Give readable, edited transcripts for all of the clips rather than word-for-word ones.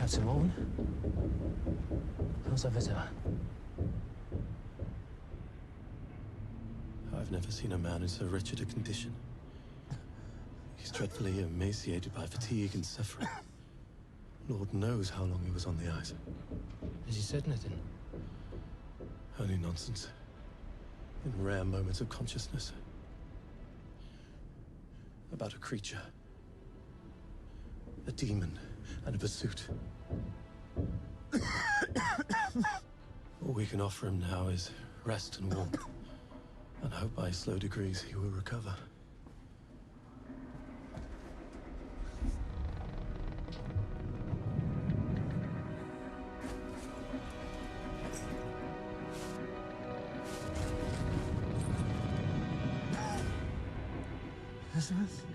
Captain Morgan? How's our visitor? I've never seen a man in so wretched a condition. He's dreadfully emaciated by fatigue and suffering. Lord knows how long he was on the ice. Has he said anything? Only nonsense. In rare moments of consciousness. About a creature. A demon and a pursuit. All we can offer him now is rest and warmth. And hope by slow degrees he will recover. Elizabeth?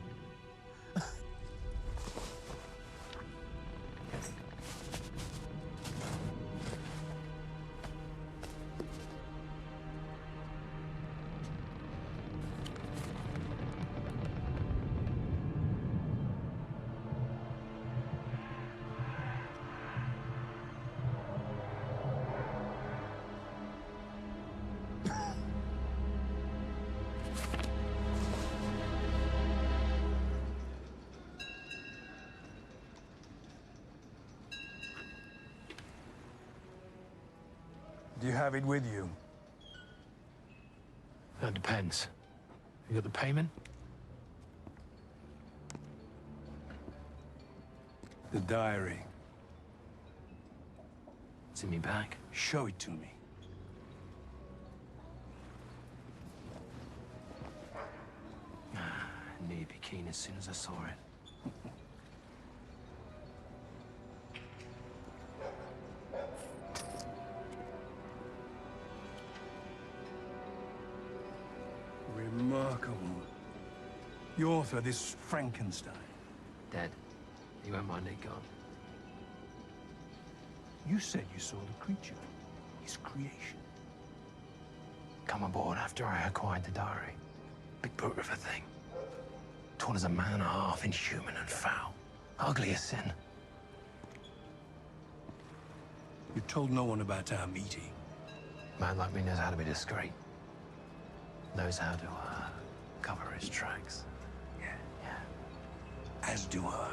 Do you have it with you? That depends. You got the payment? The diary. It's in me bag. Show it to me. I knew you'd be keen as soon as I saw it. Remarkable. The author, this Frankenstein. Dead. He won't mind it gone. You said you saw the creature. His creation. Come aboard after I acquired the diary. Big brute of a thing. Torn as a man and a half, inhuman and foul. Ugly as sin. You told no one about our meeting. A man like me knows how to be discreet. Knows how to, cover his tracks. Yeah. Yeah. As do I.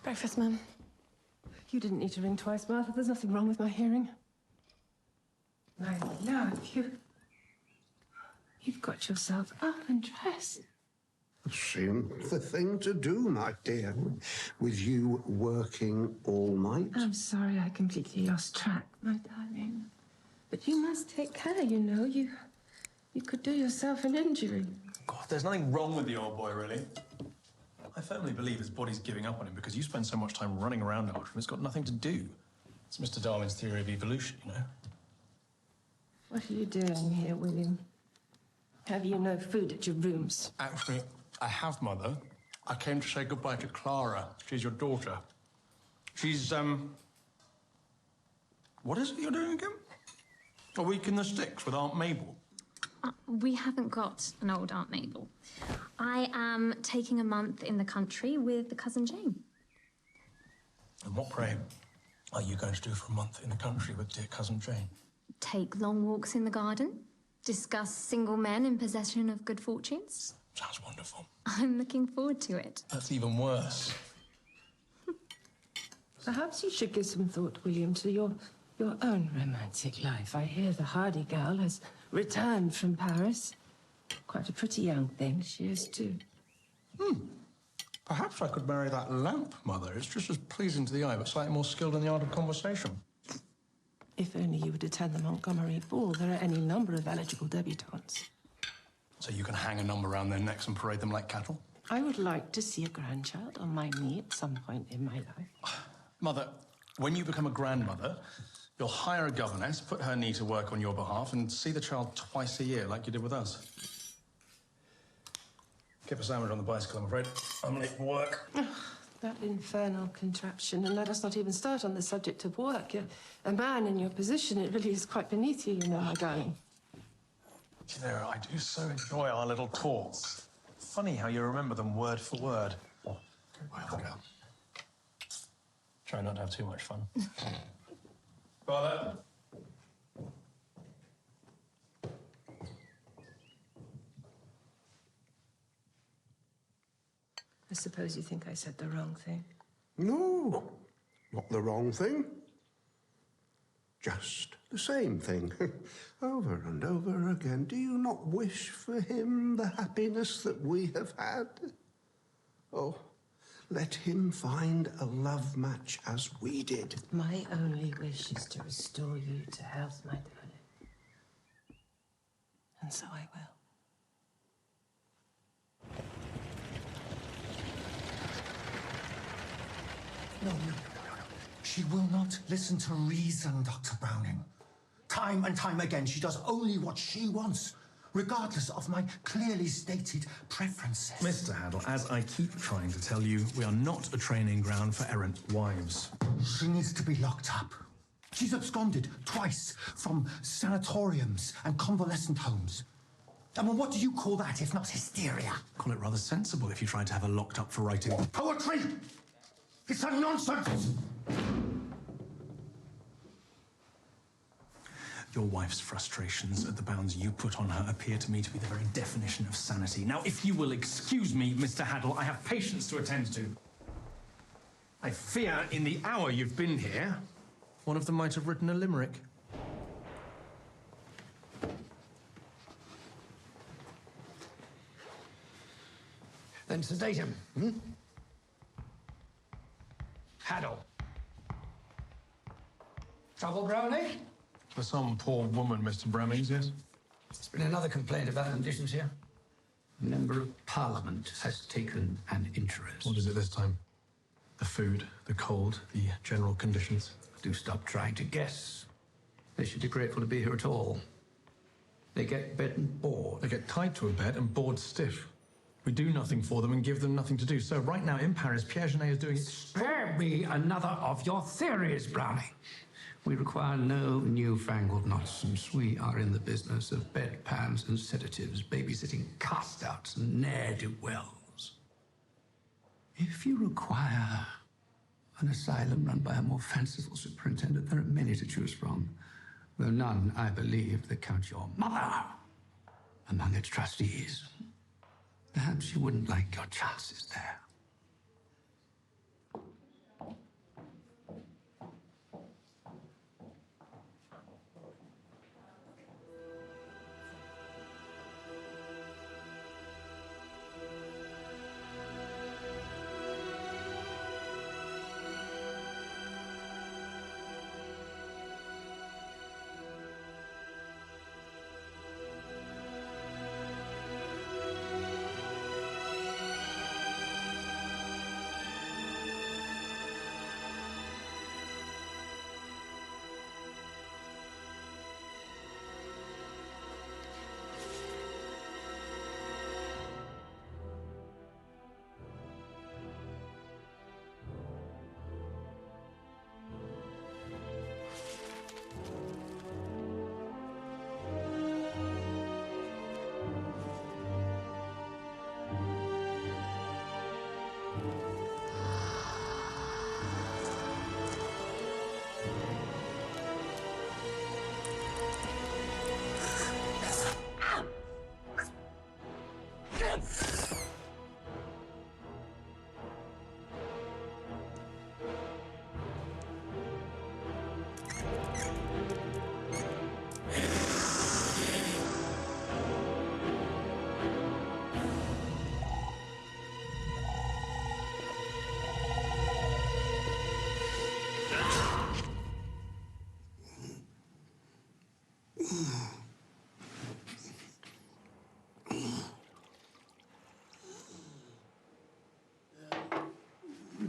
Breakfast, Mum. You didn't need to ring twice, Martha. There's nothing wrong with my hearing. My love, you've got yourself up and dressed. It seemed the thing to do, my dear, with you working all night. I'm sorry I completely lost track, my darling. But you must take care, you know. You could do yourself an injury. God, there's nothing wrong with the old boy, really. I firmly believe his body's giving up on him because you spend so much time running around after him. It's got nothing to do. It's Mr. Darwin's theory of evolution, you know. What are you doing here, William? Have you no food at your rooms? Actually, I have, Mother. I came to say goodbye to Clara. She's your daughter. She's, what is it you're doing again? A week in the sticks with Aunt Mabel. We haven't got an old Aunt Mabel. I am taking a month in the country with cousin Jane. And what, pray, are you going to do for a month in the country with dear cousin Jane? Take long walks in the garden, discuss single men in possession of good fortunes. Sounds wonderful. I'm looking forward to it. That's even worse. Perhaps you should give some thought, William, to your own romantic life. I hear the Hardy girl has returned from Paris. Quite a pretty young thing she is, too. Perhaps I could marry that lamp, Mother. It's just as pleasing to the eye, but slightly more skilled in the art of conversation. If only you would attend the Montgomery ball. There are any number of eligible debutantes. So you can hang a number around their necks and parade them like cattle? I would like to see a grandchild on my knee at some point in my life. Mother, when you become a grandmother, you'll hire a governess, put her knee to work on your behalf, and see the child twice a year, like you did with us. Keep a sandwich on the bicycle, I'm afraid. I'm late for work. That infernal contraption. And let us not even start on the subject of work. A man in your position, it really is quite beneath you, you know, my darling. You know, I do so enjoy our little talks. Funny how you remember them word for word. Well, girl. Try not to have too much fun. Father. I suppose you think I said the wrong thing. No, not the wrong thing. Just the same thing, over and over again. Do you not wish for him the happiness that we have had? Oh, let him find a love match as we did. My only wish is to restore you to health, my darling. And so I will. No. She will not listen to reason, Dr. Browning. Time and time again, she does only what she wants, regardless of my clearly stated preferences. Mr. Haddle, as I keep trying to tell you, we are not a training ground for errant wives. She needs to be locked up. She's absconded twice from sanatoriums and convalescent homes. I mean, what do you call that if not hysteria? Call it rather sensible if you tried to have her locked up for writing Poetry! It's a nonsense! Your wife's frustrations at the bounds you put on her appear to me to be the very definition of sanity. Now, if you will excuse me, Mr. Haddle, I have patients to attend to. I fear in the hour you've been here, one of them might have written a limerick. Then sedate him, Haddle. Trouble, Brownie? For some poor woman, Mr. Brammings, yes? There's been another complaint about conditions here. A member of Parliament has taken an interest. What is it this time? The food, the cold, the general conditions? Do stop trying to guess. They should be grateful to be here at all. They get bed and board. They get tied to a bed and bored stiff. We do nothing for them and give them nothing to do. So right now in Paris, Pierre Genet is doing it. Spare me another of your theories, Brownie. We require no newfangled nonsense. We are in the business of bedpans and sedatives, babysitting cast-outs and ne'er-do-wells. If you require an asylum run by a more fanciful superintendent, there are many to choose from, though none, I believe, that count your mother among its trustees. Perhaps you wouldn't like your chances there.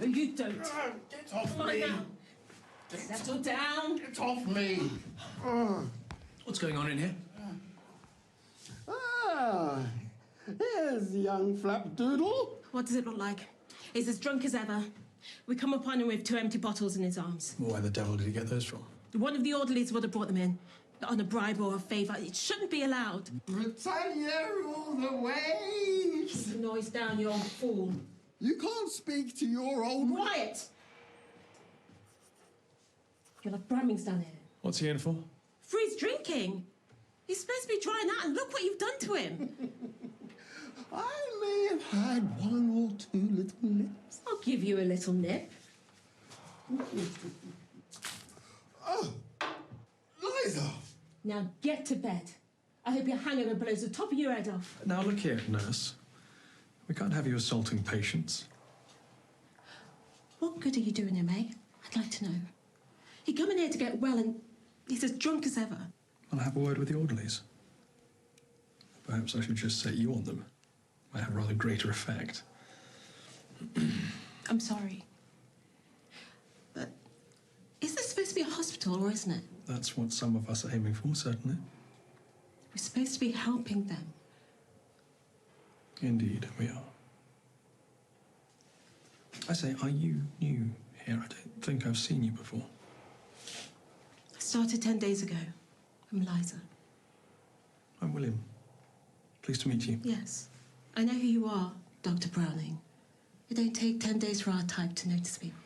No, you don't. Get off Come on me! now. Settle down. Get off me! What's going on in here? Ah, here's young Flapdoodle. What does it look like? He's as drunk as ever. We come upon him with 2 empty bottles in his arms. Well, where the devil did he get those from? One of the orderlies would have brought them in. On a bribe or a favour. It shouldn't be allowed. Britannia all the way! Keep the noise down, you old fool. You can't speak to your old... Quiet! You'll have Brammings down here. What's he in for? For his drinking. He's supposed to be drying out, and look what you've done to him. I may have had 1 or 2 little nips. I'll give you a little nip. Oh, Liza! Now get to bed. I hope your hangover blows the top of your head off. Now, look here, nurse. We can't have you assaulting patients. What good are you doing him, eh? I'd like to know. He come in here to get well, and he's as drunk as ever. I'll have a word with the orderlies. Perhaps I should just set you on them. Might have rather greater effect. I'm sorry. But is this supposed to be a hospital, or isn't it? That's what some of us are aiming for, certainly. We're supposed to be helping them. Indeed, we are. I say, are you new here? I don't think I've seen you before. I started 10 days ago. I'm Liza. I'm William. Pleased to meet you. Yes. I know who you are, Dr. Browning. It don't take 10 days for our type to notice people.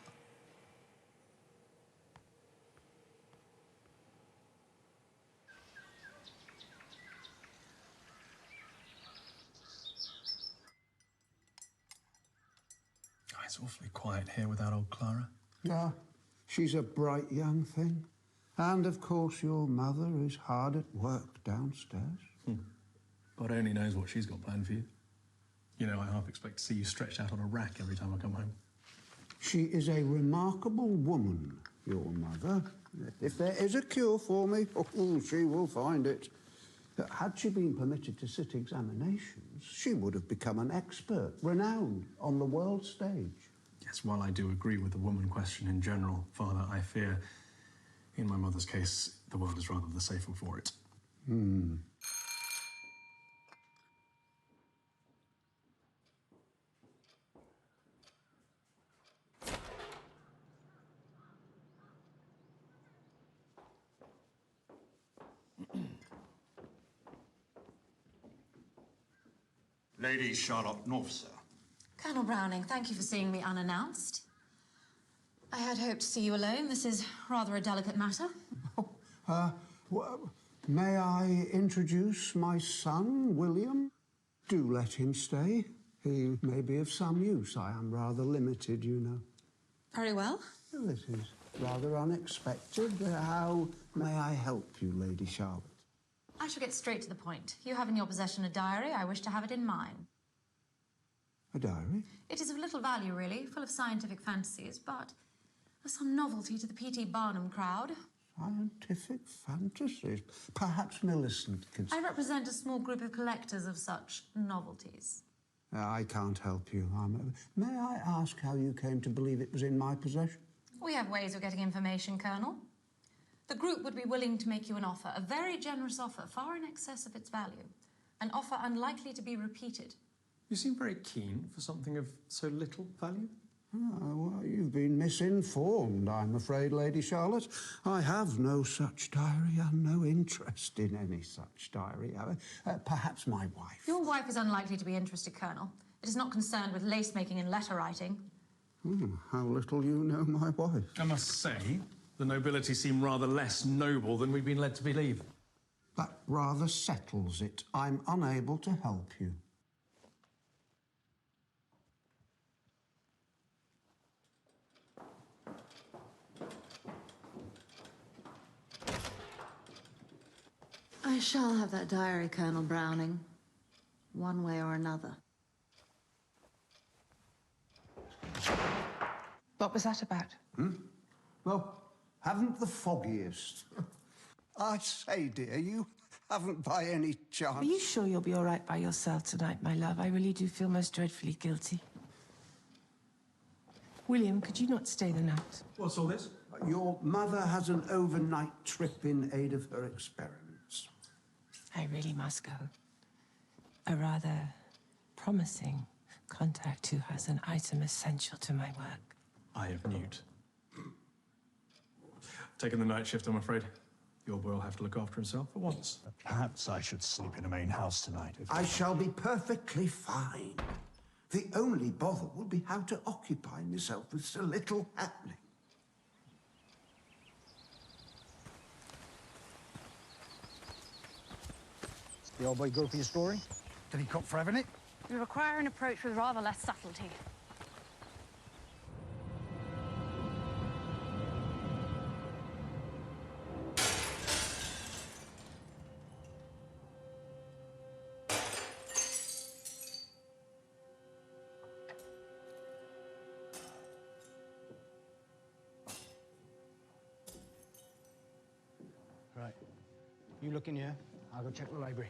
Oh, it's awfully quiet here without old Clara. Ah, she's a bright young thing. And, of course, your mother is hard at work downstairs. God only knows what she's got planned for you. You know, I half expect to see you stretched out on a rack every time I come home. She is a remarkable woman, your mother. If there is a cure for me, oh, she will find it. But had she been permitted to sit examinations, she would have become an expert, renowned on the world stage. Yes, while I do agree with the woman question in general, Father, I fear, in my mother's case, the world is rather the safer for it. Lady Charlotte North, sir. Colonel Browning, thank you for seeing me unannounced. I had hoped to see you alone. This is rather a delicate matter. May I introduce my son, William? Do let him stay. He may be of some use. I am rather limited, you know. Very well. This is rather unexpected. How may I help you, Lady Charlotte? I shall get straight to the point. You have in your possession a diary. I wish to have it in mine. A diary? It is of little value, really, full of scientific fantasies, but of some novelty to the P.T. Barnum crowd. Scientific fantasies? Perhaps Millicent can... I represent a small group of collectors of such novelties. I can't help you. May I ask how you came to believe it was in my possession? We have ways of getting information, Colonel. The group would be willing to make you an offer, a very generous offer, far in excess of its value. An offer unlikely to be repeated. You seem very keen for something of so little value. Well, you've been misinformed, I'm afraid, Lady Charlotte. I have no such diary and no interest in any such diary. Perhaps my wife. Your wife is unlikely to be interested, Colonel. It is not concerned with lace-making and letter-writing. How little you know my wife. I must say, the nobility seem rather less noble than we've been led to believe. That rather settles it. I'm unable to help you. I shall have that diary, Colonel Browning. One way or another. What was that about? Well, haven't the foggiest. I say, dear, you haven't by any chance... Are you sure you'll be all right by yourself tonight, my love? I really do feel most dreadfully guilty. William, could you not stay the night? What's all this? Your mother has an overnight trip in aid of her experiments. I really must go. A rather promising contact who has an item essential to my work. I have Newt. Taking the night shift, I'm afraid. Your boy will have to look after himself for once. Perhaps I should sleep in the main house tonight. I shall be perfectly fine. The only bother will be how to occupy myself with so little happening. The old boy go for your story? Did he cop for having it? We require an approach with rather less subtlety. Right. You look in here. I'll go check the library.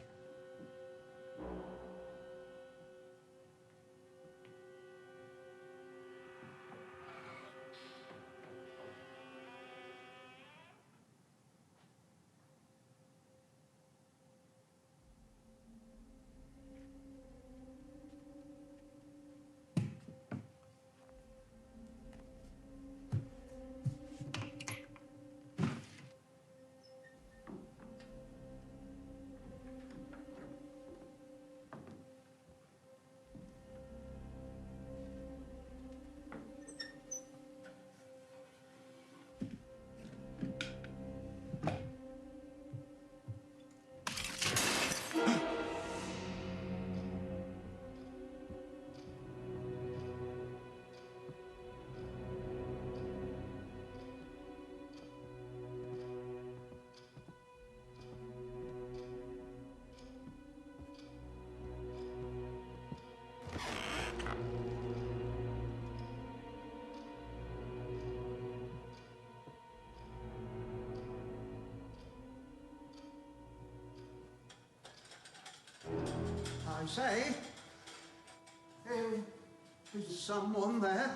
I say, is someone there?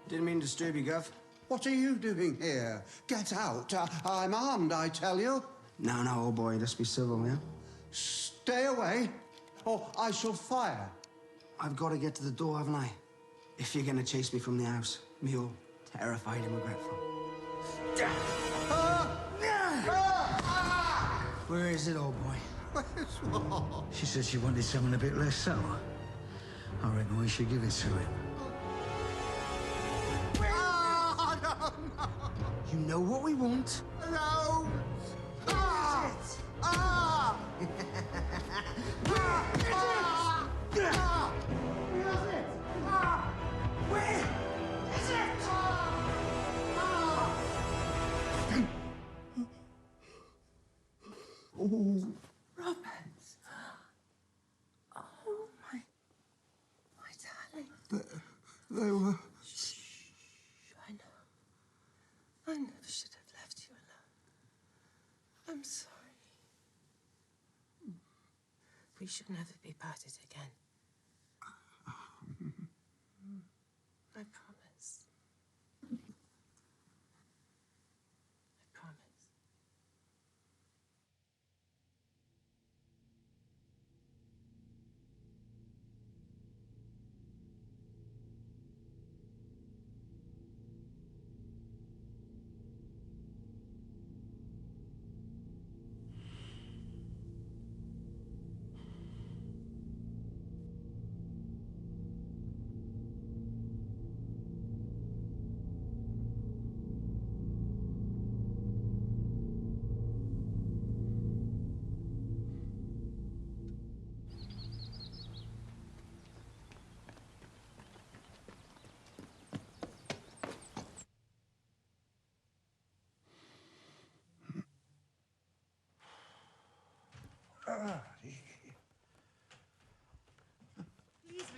Didn't mean to disturb you, Gov. What are you doing here? Get out. I'm armed, I tell you. No, old boy, let's be civil, yeah? Stay away, or I shall fire. I've got to get to the door, haven't I? If you're going to chase me from the house, me all terrified and regretful. Where is it, old boy? Where's what? She said she wanted someone a bit less sour. I reckon we should give it to him. No. You know what we want? No! Where is it? Where is it? Oh. Robert. Oh, my darling. They were... Shh. I know. I never should have left you alone. I'm sorry. We should never be parted again. I promise. I promise.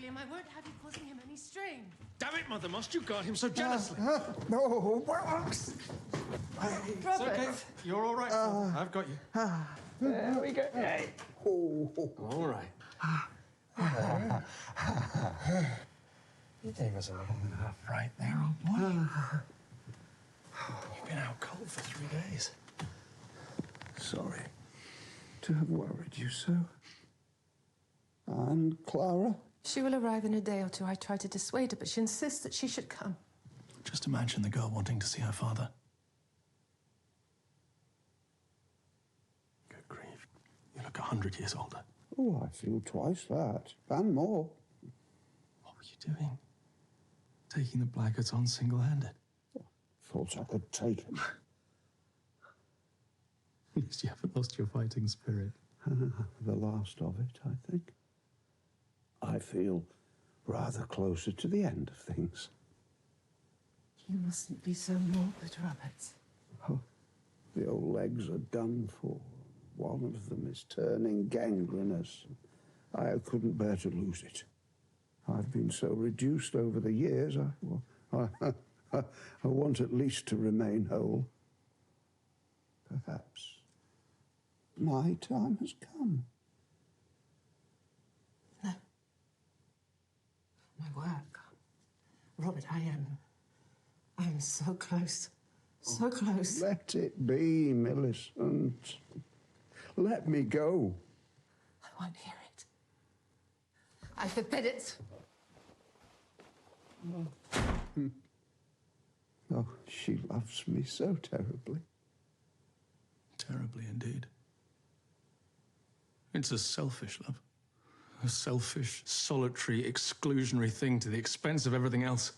William. I won't have you causing him any strain. Damn it, Mother Must, you guard him so jealously. No, Marks. It's okay. You're all right. I've got you. There we go. Hey. Oh. All right. You gave us a little bit of a fright there, old boy. You've been out cold for 3 days. Sorry to have worried you so. And Clara? She will arrive in a day or two. I tried to dissuade her, but she insists that she should come. Just imagine the girl wanting to see her father. Good grief. You look 100 years older. Oh, I feel twice that, and more. What were you doing? Taking the blackguards on single-handed? Thought I could take him. At least you haven't lost your fighting spirit. The last of it, I think. I feel rather closer to the end of things. You mustn't be so morbid, Robert. Oh, the old legs are done for. One of them is turning gangrenous. I couldn't bear to lose it. I've been so reduced over the years, I want at least to remain whole. Perhaps my time has come. No. My work. Robert, I am so close. So close. Let it be, Millicent. Let me go. I won't hear it. I forbid it. Oh, she loves me so terribly. Terribly indeed. It's a selfish love. A selfish, solitary, exclusionary thing to the expense of everything else.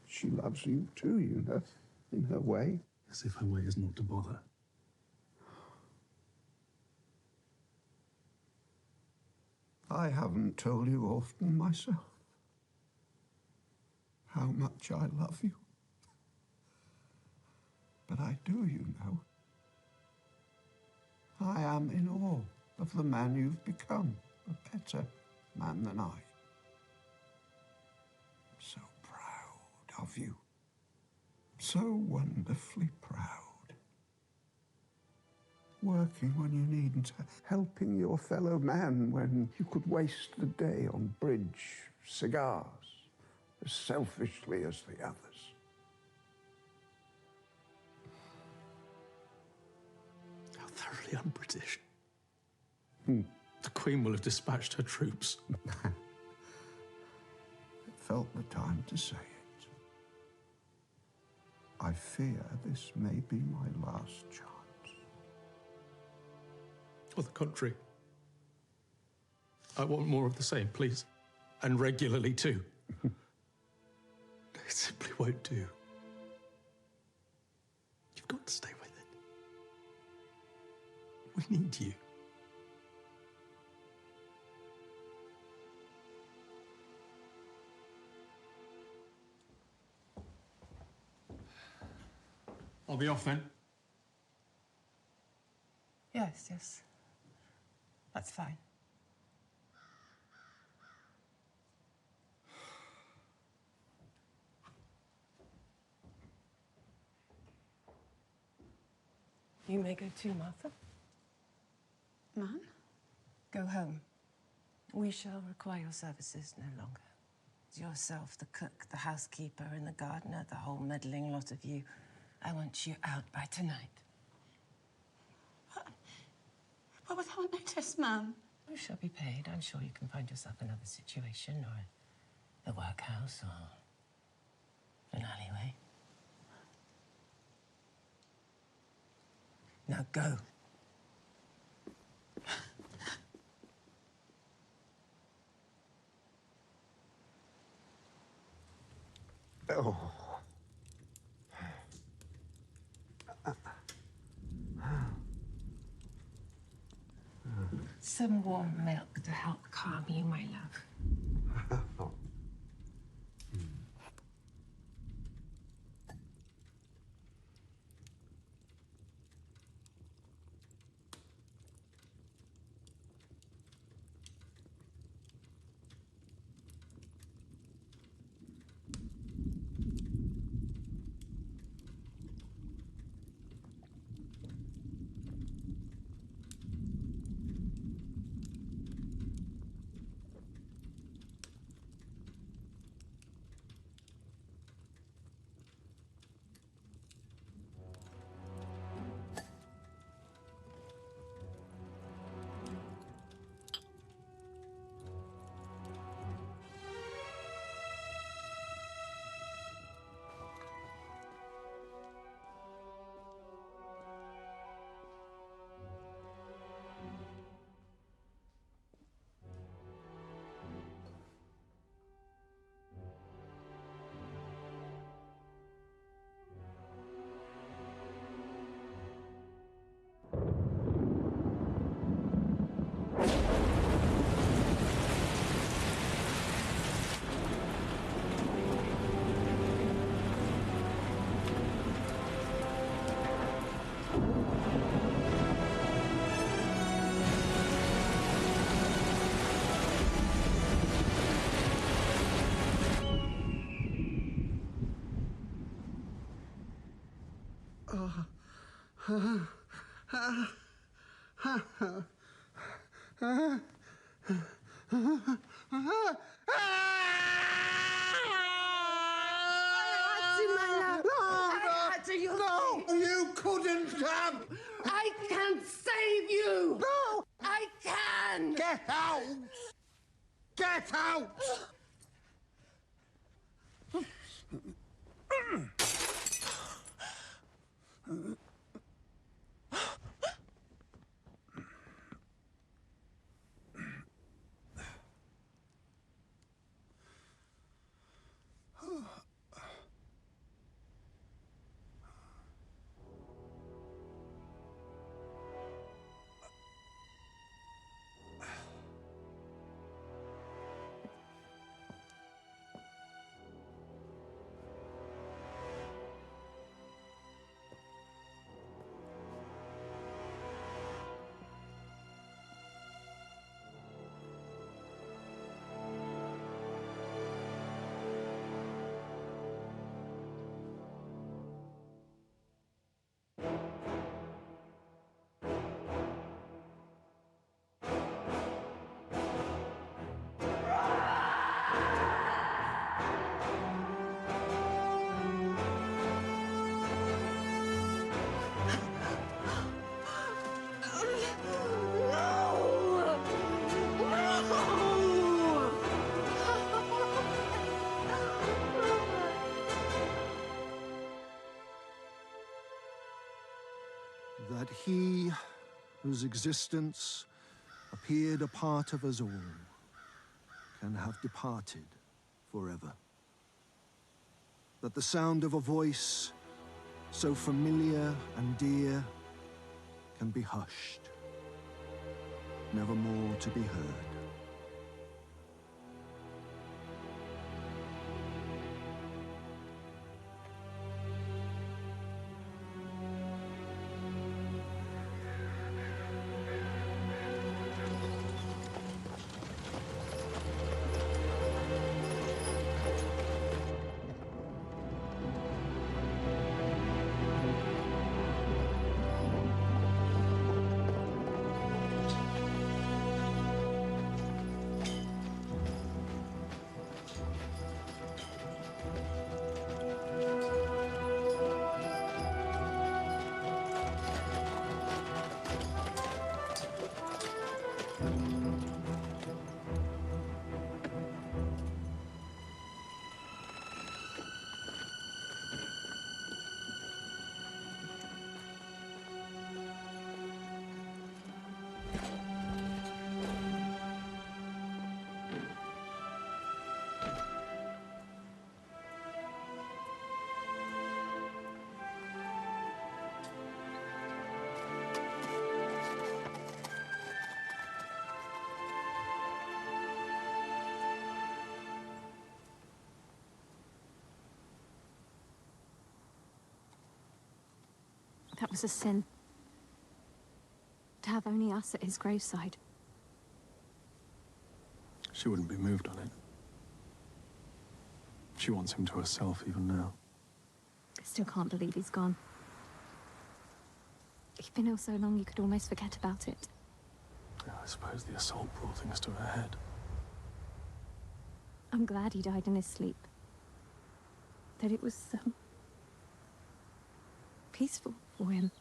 She loves you too, you know, in her way. As if her way is not to bother. I haven't told you often myself how much I love you. But I do, you know. I am in awe of the man you've become, a better man than I. So proud of you. So wonderfully proud. Working when you needn't, helping your fellow man when you could waste the day on bridge, cigars, as selfishly as the others. How thoroughly un-British. The Queen will have dispatched her troops. It felt the time to say it. I fear this may be my last chance. On the contrary. I want more of the same, please. And regularly, too. It simply won't do. You've got to stay with it. We need you. I'll be off then. Yes. That's fine. You may go too, Martha. Ma'am? Go home. We shall require your services no longer. Yourself, the cook, the housekeeper, and the gardener, the whole meddling lot of you. I want you out by tonight. But without notice, ma'am. You shall be paid. I'm sure you can find yourself another situation, or a workhouse, or an alleyway. Now go. Oh. Some warm milk to help calm you, my love. No, you couldn't have! I can save you! No! I can! Get out! Get out! That he, whose existence appeared a part of us all, can have departed forever. That the sound of a voice so familiar and dear can be hushed, never more to be heard. That was a sin. To have only us at his graveside. She wouldn't be moved on it. She wants him to herself even now. I still can't believe he's gone. He'd been ill so long you could almost forget about it. Yeah, I suppose the assault brought things to her head. I'm glad he died in his sleep. That it was so peaceful for him.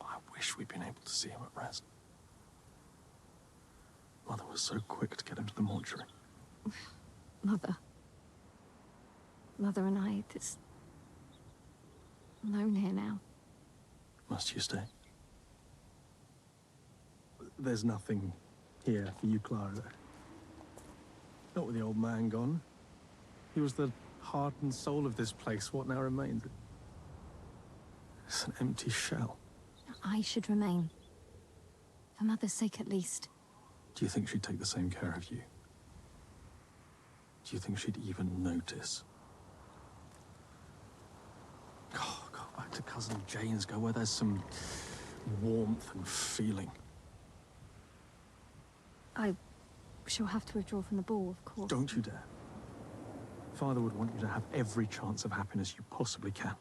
I wish we'd been able to see him at rest. Mother was so quick to get him to the mortuary. Mother and I, just alone here now. Must you stay? There's nothing here for you, Clara. Not with the old man gone. He was the heart and soul of this place. What now remains? It's an empty shell. I should remain. For Mother's sake, at least. Do you think she'd take the same care of you? Do you think she'd even notice? Oh, go back to Cousin Jane's, go where there's some warmth and feeling. I shall have to withdraw from the ball, of course. Don't you dare. father would want you to have every chance of happiness you possibly can.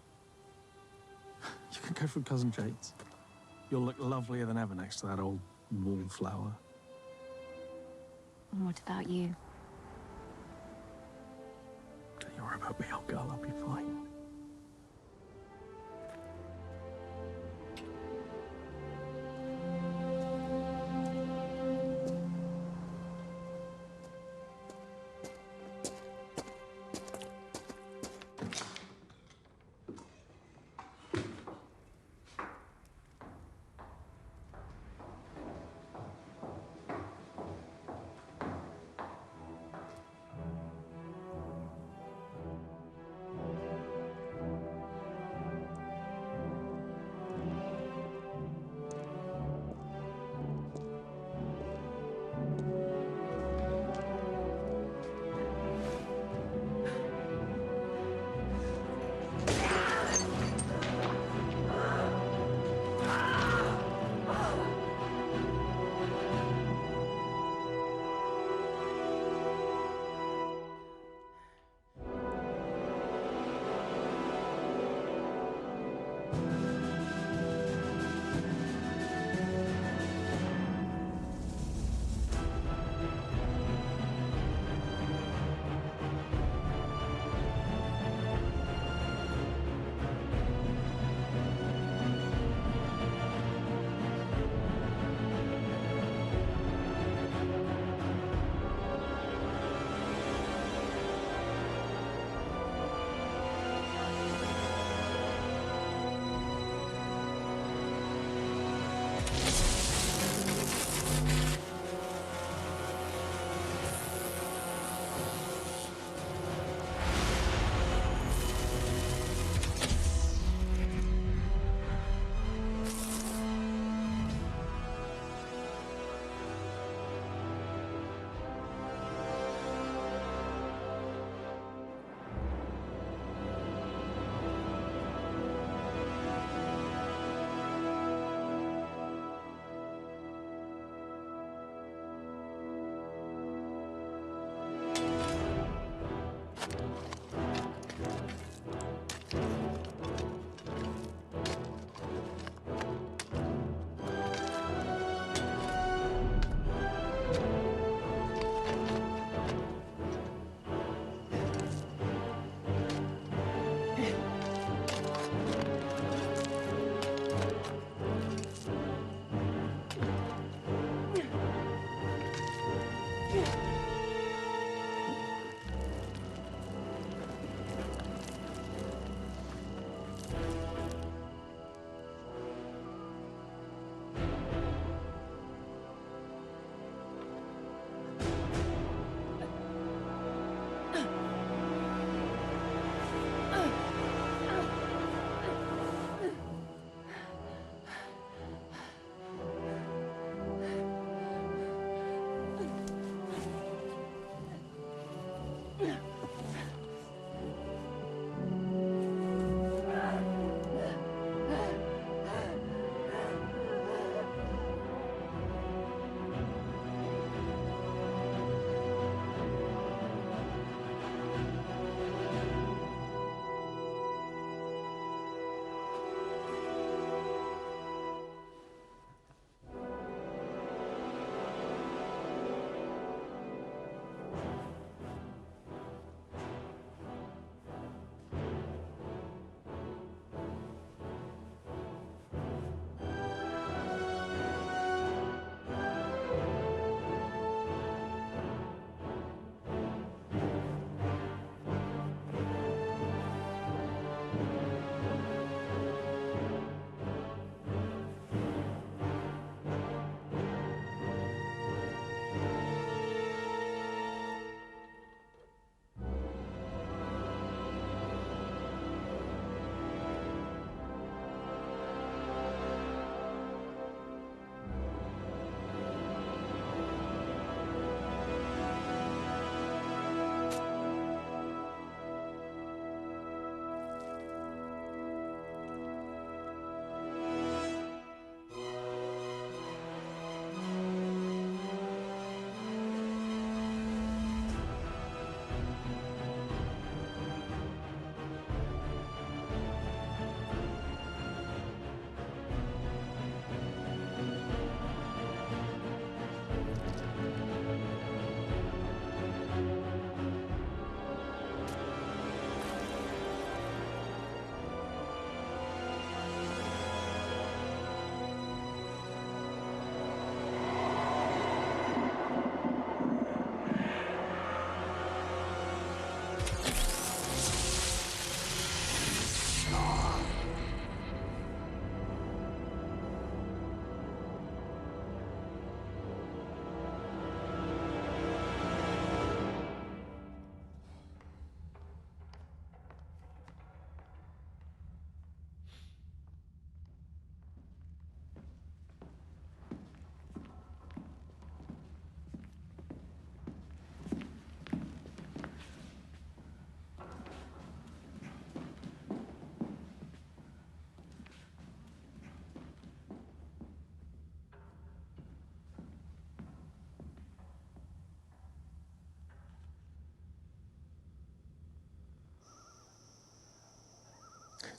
You can go from Cousin Jade's. You'll look lovelier than ever next to that old wallflower. And what about you? Don't you worry about me, old girl. I'll be fine.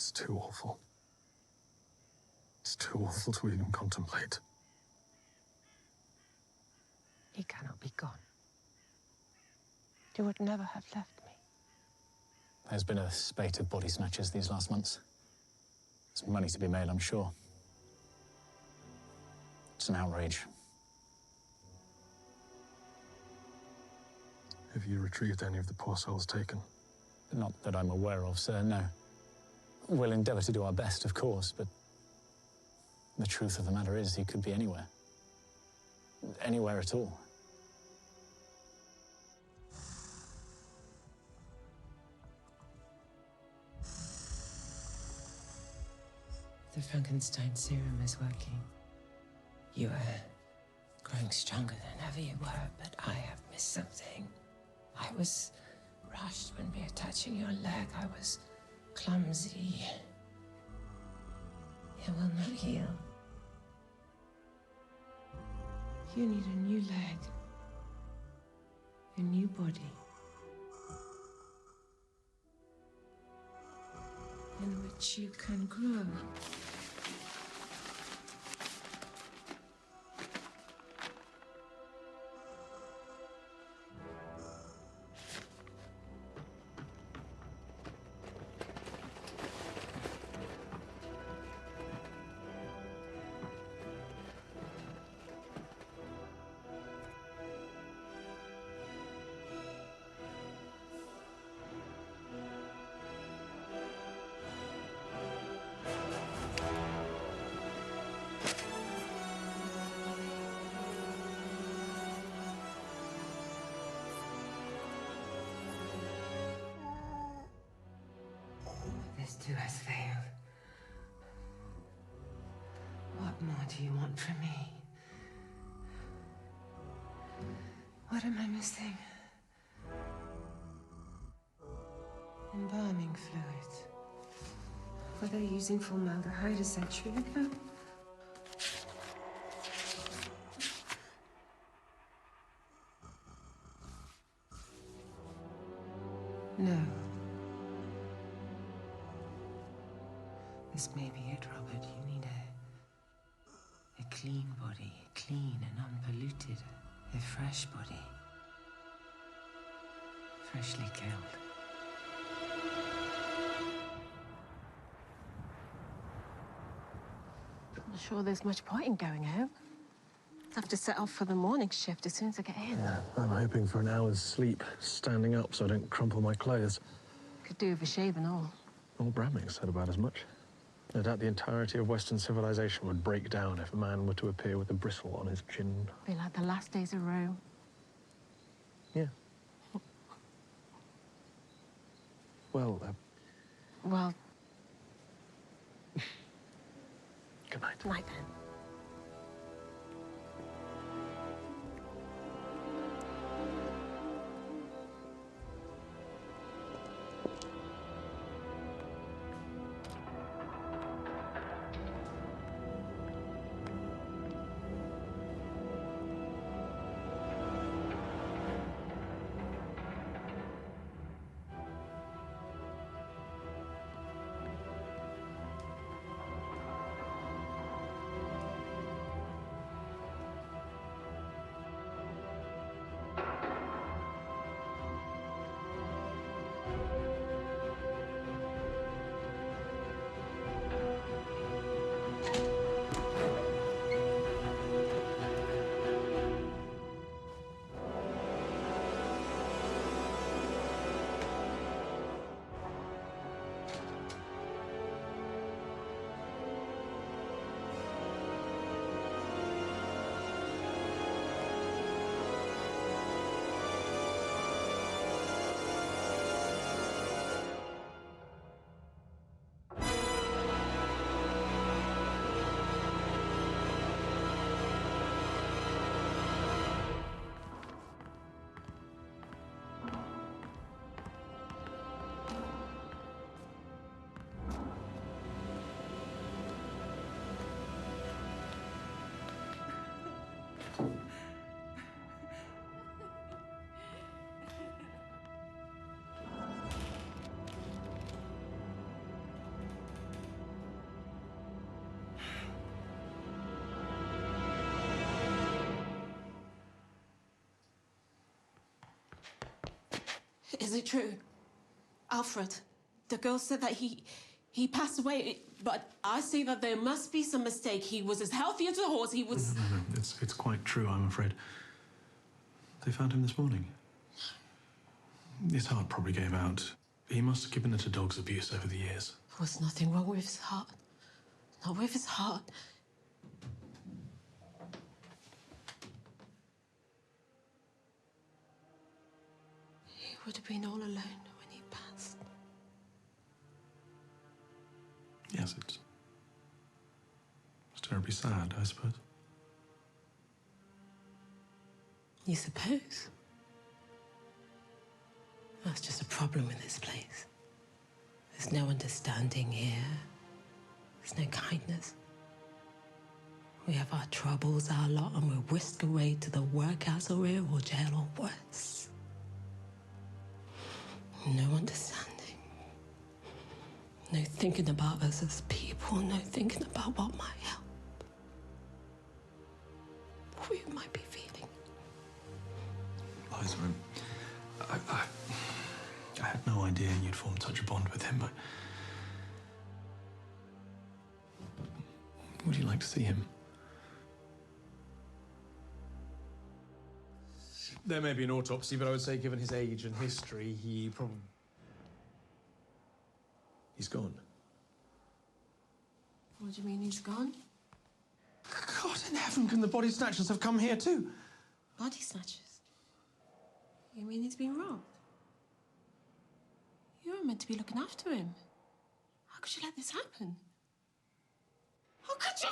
It's too awful. It's too awful to even contemplate. He cannot be gone. You would never have left me. There's been a spate of body snatchers these last months. There's money to be made, I'm sure. It's an outrage. Have you retrieved any of the poor souls taken? Not that I'm aware of, sir, no. We'll endeavour to do our best, of course, but the truth of the matter is he could be anywhere. Anywhere at all. The Frankenstein serum is working. You are growing stronger than ever you were, but I have missed something. I was rushed when reattaching your leg. I was clumsy. It will not heal. You need a new leg. A new body. In which you can grow. This too has failed. What more do you want from me? What am I missing? Embalming fluid. Were they using formaldehyde a century ago? No. This may be it, Robert. You need a clean body, clean and unpolluted, a fresh body, freshly killed. I'm not sure there's much point in going home. I have to set off for the morning shift as soon as I get in. Yeah, I'm hoping for an hour's sleep, standing up so I don't crumple my clothes. Could do with a shave and all. All Bramley said about as much. No doubt the entirety of Western civilization would break down if a man were to appear with a bristle on his chin. Be like the last days of Rome. Yeah. Well, Well, good night. night then. Is it true? Alfred, the girl said that he passed away, but I say that there must be some mistake. He was as healthy as a horse. He was... No. It's quite true, I'm afraid. They found him this morning. His heart probably gave out. He must have given it to dog's abuse over the years. There was nothing wrong with his heart. Not with his heart. He would have been all alone when he passed. Yes, it's terribly sad, I suppose. You suppose? That's just a problem in this place. There's no understanding here. There's no kindness. We have our troubles, our lot, and we're whisked away to the workhouse or rear or jail or worse. No understanding. No thinking about us as people. No thinking about what might help. What we might be feeling. Liza, I had no idea you'd formed such a bond with him. Would you like to see him? There may be an autopsy, but I would say, given his age and history, he's gone. What do you mean he's gone? God in heaven, can the body snatchers have come here too? Body snatchers? You mean he's been robbed? You were meant to be looking after him. How could you let this happen? How could you?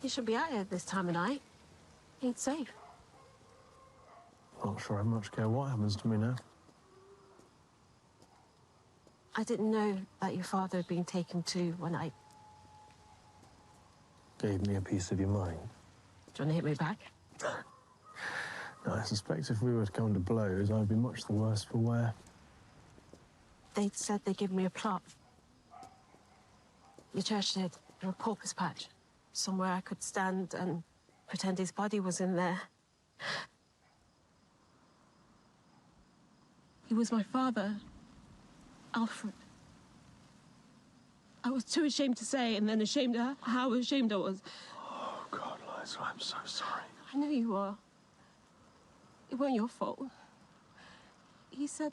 You should be out here this time of night. Ain't safe. Not sure I much care what happens to me now. I didn't know that your father had been taken too when I... Gave me a piece of your mind. Do you want to hit me back? No, I suspect if we were to come to blows, I'd be much the worse for wear. They said they'd give me a plot. Your church did, in a porpoise patch. Somewhere I could stand and pretend his body was in there. He was my father, Alfred. I was too ashamed to say, and then ashamed of how ashamed I was. Oh, God, Liza, I'm so sorry. I know you are. It wasn't your fault. He said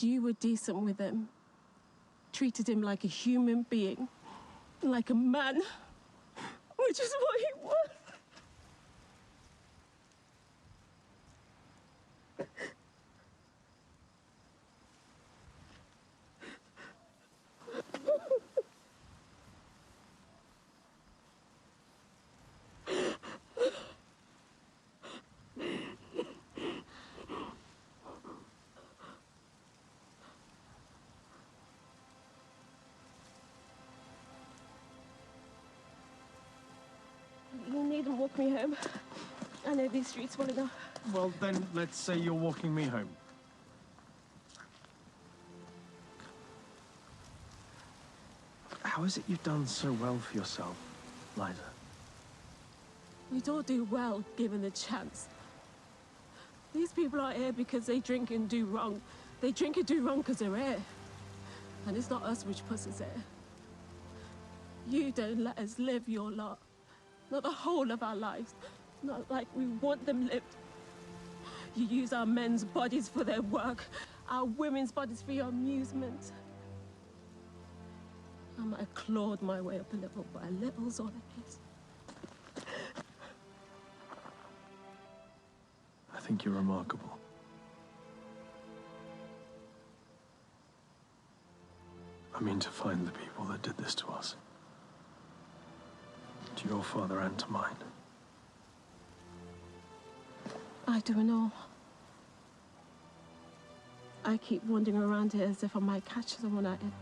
you were decent with him. Treated him like a human being. Like a man. Which is what he was. You needn't walk me home. I know these streets well enough. Well, then, let's say you're walking me home. How is it you've done so well for yourself, Liza? We'd all do well, given the chance. These people are here because they drink and do wrong. They drink and do wrong because they're here. And it's not us which puts us here. You don't let us live your lot. Not the whole of our lives. Not like we want them lived. You use our men's bodies for their work, our women's bodies for your amusement. I might have clawed my way up a little, but a little's all it is. I think you're remarkable. I mean, to find the people that did this to us. To your father and to mine. I don't know. I keep wandering around here as if I might catch someone at it.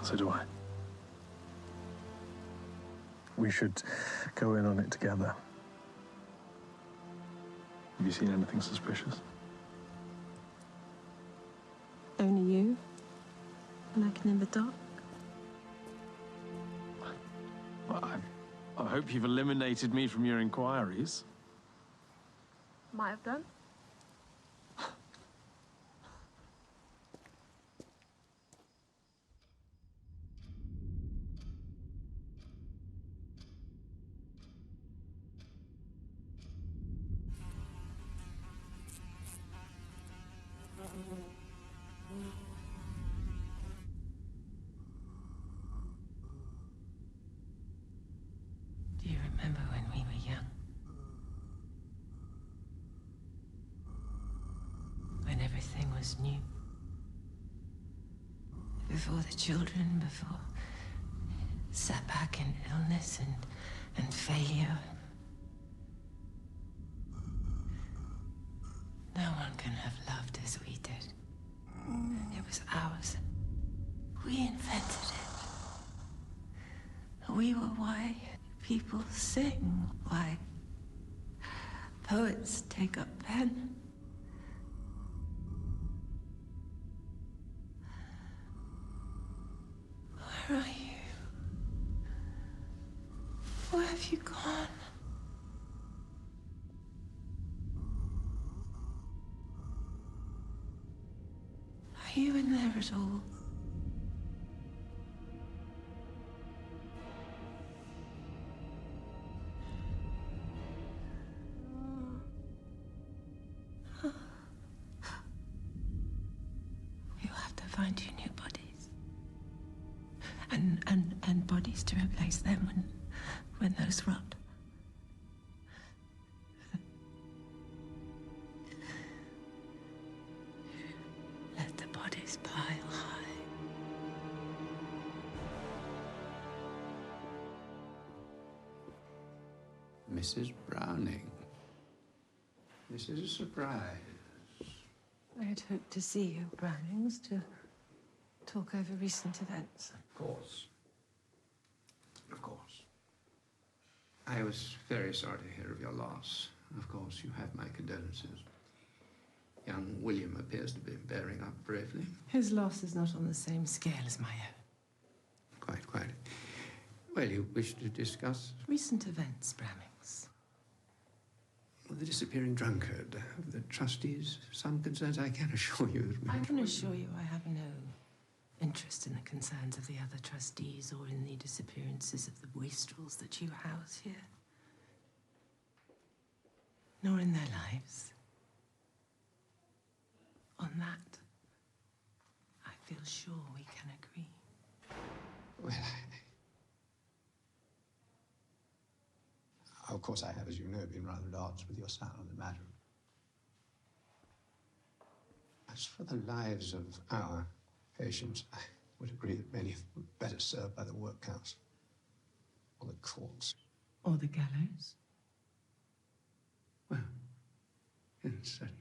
So do I. We should go in on it together. Have you seen anything suspicious? Only you? Lurking in the dark? Well, I hope you've eliminated me from your inquiries. Might have done. Do you remember when we were young? When everything was new? Before the children, before setback and illness and failure. No one can have loved as we did. It was ours. We invented it. We were why people sing, why poets take up pen. Where are you? Where have you gone? Are you in there at all? You have to find you new bodies. And bodies to replace them when those rot. Let the bodies pile high. Mrs. Browning. This is a surprise. I had hoped to see you, Brownings, to talk over recent events. Of course. Of course. I was very sorry to hear of your loss. Of course, you have my condolences. Young William appears to be bearing up bravely. His loss is not on the same scale as my own. Quite, quite. Well, you wish to discuss? Recent events, Brownings. Well, the disappearing drunkard. The trustees, some concerns, I can assure you that we... I can assure you I have no interest in the concerns of the other trustees or in the disappearances of the wastrels that you house here. Nor in their lives. On that, I feel sure we can agree. Well, of course, I have, as you know, been rather at odds with your son on the matter. As for the lives of our patients, I would agree that many were better served by the workhouse or the courts. Or the gallows? Well, in certain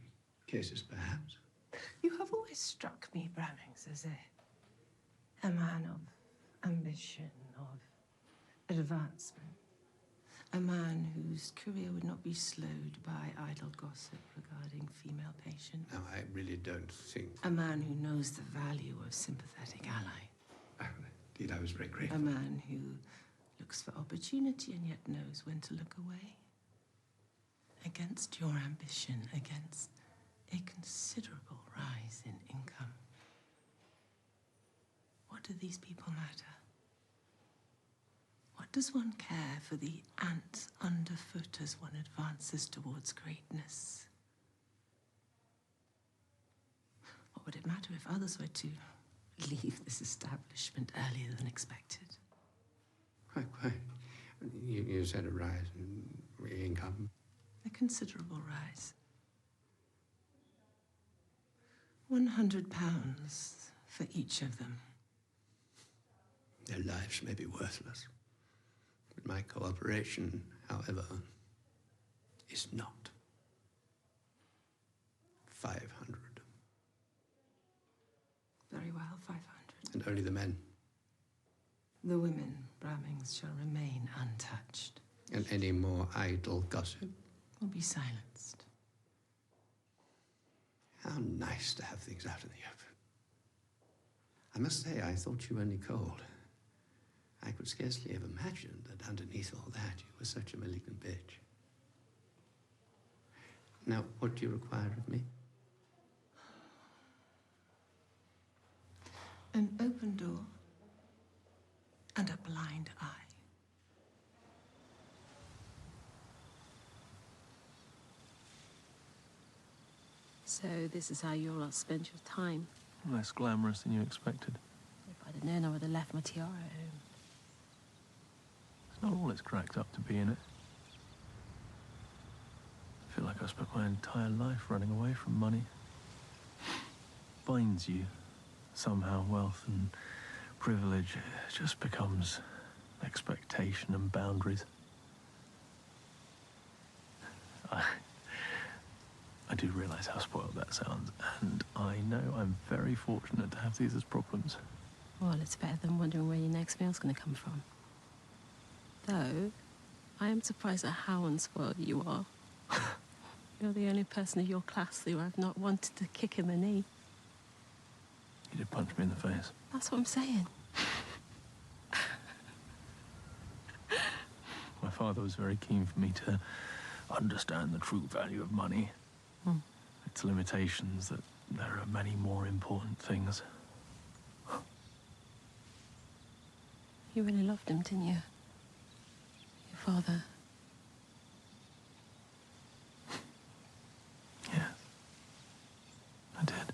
cases, perhaps. You have always struck me, Brownings, as a man of ambition, of advancement. A man whose career would not be slowed by idle gossip regarding female patients. No, I really don't think... A man who knows the value of sympathetic ally. Oh, indeed, I was very grateful. A man who looks for opportunity and yet knows when to look away. Against your ambition, against a considerable rise in income. What do these people matter? What does one care for the ants underfoot as one advances towards greatness? What would it matter if others were to leave this establishment earlier than expected? Quite. You said a rise in income. A considerable rise. £100 for each of them. Their lives may be worthless, but my cooperation, however, is not. 500. Very well, 500. And only the men. The women, Bramings, shall remain untouched. And any more idle gossip Will be silenced. How nice to have things out in the open. I must say, I thought you only cold. I could scarcely have imagined that underneath all that you were such a malignant bitch. Now, what do you require of me? An open door and a blind eye. So this is how you'll lot spend your time. Less glamorous than you expected. If I'd have known, I would have left my tiara at home. It's not all it's cracked up to be, in it. I feel like I spent my entire life running away from money. Binds you. Somehow wealth and privilege just becomes expectation and boundaries. I do realise how spoiled that sounds, and I know I'm very fortunate to have these as problems. Well, it's better than wondering where your next meal's going to come from. Though, I am surprised at how unspoiled you are. You're the only person of your class who I've not wanted to kick in the knee. You did punch me in the face. That's what I'm saying. My father was very keen for me to understand the true value of money. Its limitations, that there are many more important things. You really loved him, didn't you? Your father. Yes, I did.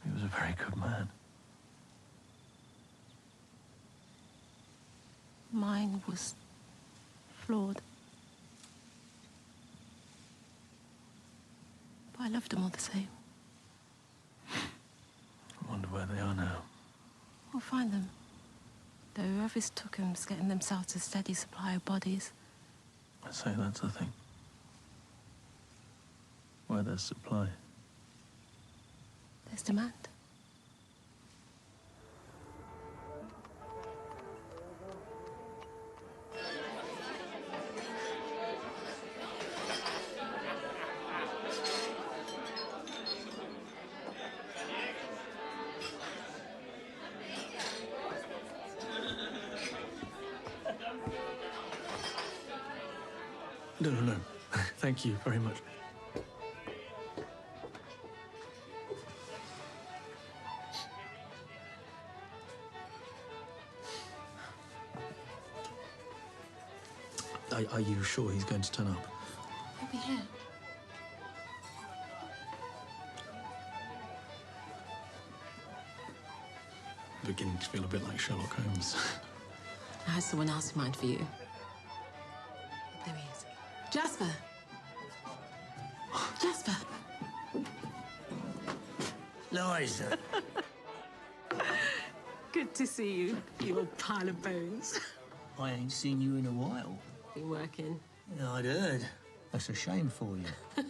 He was a very good man. Mine was flawed. But I loved them all the same. I wonder where they are now. We'll find them. Though whoever's took them's getting themselves a steady supply of bodies. I say that's the thing. Where there's supply, There's demand. No. Thank you very much. Are you sure he's going to turn up? He'll be here. I'm beginning to feel a bit like Sherlock Holmes. I had someone else in mind for you. There he is. Jasper! Jasper! Liza. Good to see you, you old pile of bones. I ain't seen you in a while. Been working. Yeah, I'd heard. That's a shame for you.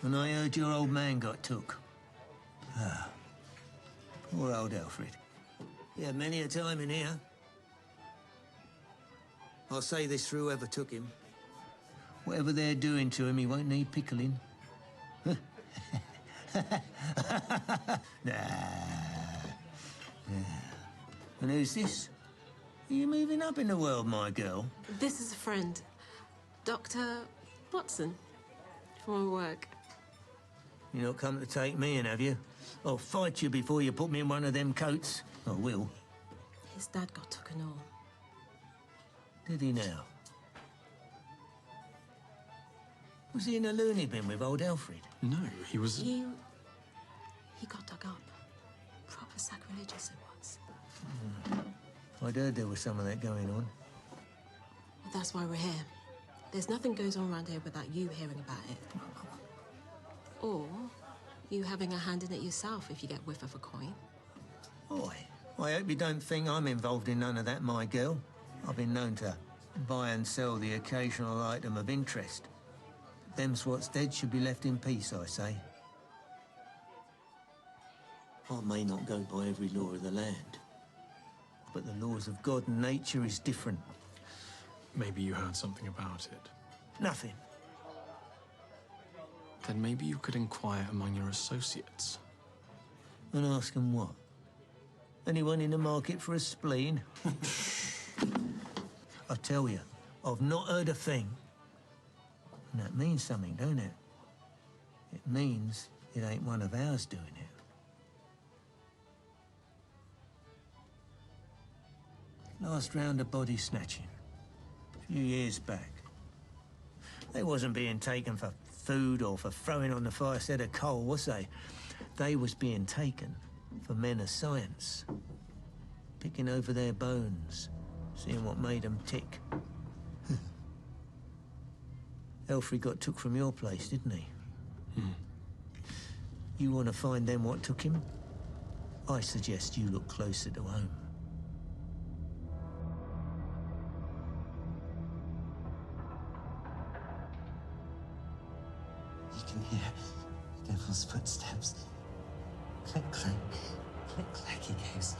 And I heard your old man got took. Ah. Poor old Alfred. He had many a time in here. I'll say this for whoever took him. Whatever they're doing to him, he won't need pickling. Nah. And who's this? Are you moving up in the world, my girl? This is a friend. Dr. Watson. From work. You not come to take me in, have you? I'll fight you before you put me in one of them coats. I will. His dad got took and all. Did he now? Was he in a loony bin with old Alfred? No, he was... He got dug up. Proper sacrilegious it was. I'd heard there was some of that going on. Well, that's why we're here. There's nothing goes on around here without you hearing about it. Or you having a hand in it yourself if you get whiff of a coin. Oi, I hope you don't think I'm involved in none of that, my girl. I've been known to buy and sell the occasional item of interest. Them's what's dead should be left in peace, I say. I may not go by every law of the land, but the laws of God and nature is different. Maybe you heard something about it. Nothing. Then maybe you could inquire among your associates. And ask them what? Anyone in the market for a spleen? I tell you, I've not heard a thing. And that means something, don't it? It means it ain't one of ours doing it. Last round of body snatching. A few years back. They wasn't being taken for food or for throwing on the fireset of coal, was they? They was being taken for men of science. Picking over their bones, seeing what made them tick. Alfred got took from your place, didn't he? You want to find them what took him? I suggest you look closer to home. You can hear Devil's footsteps. Click, click, click, click, he goes.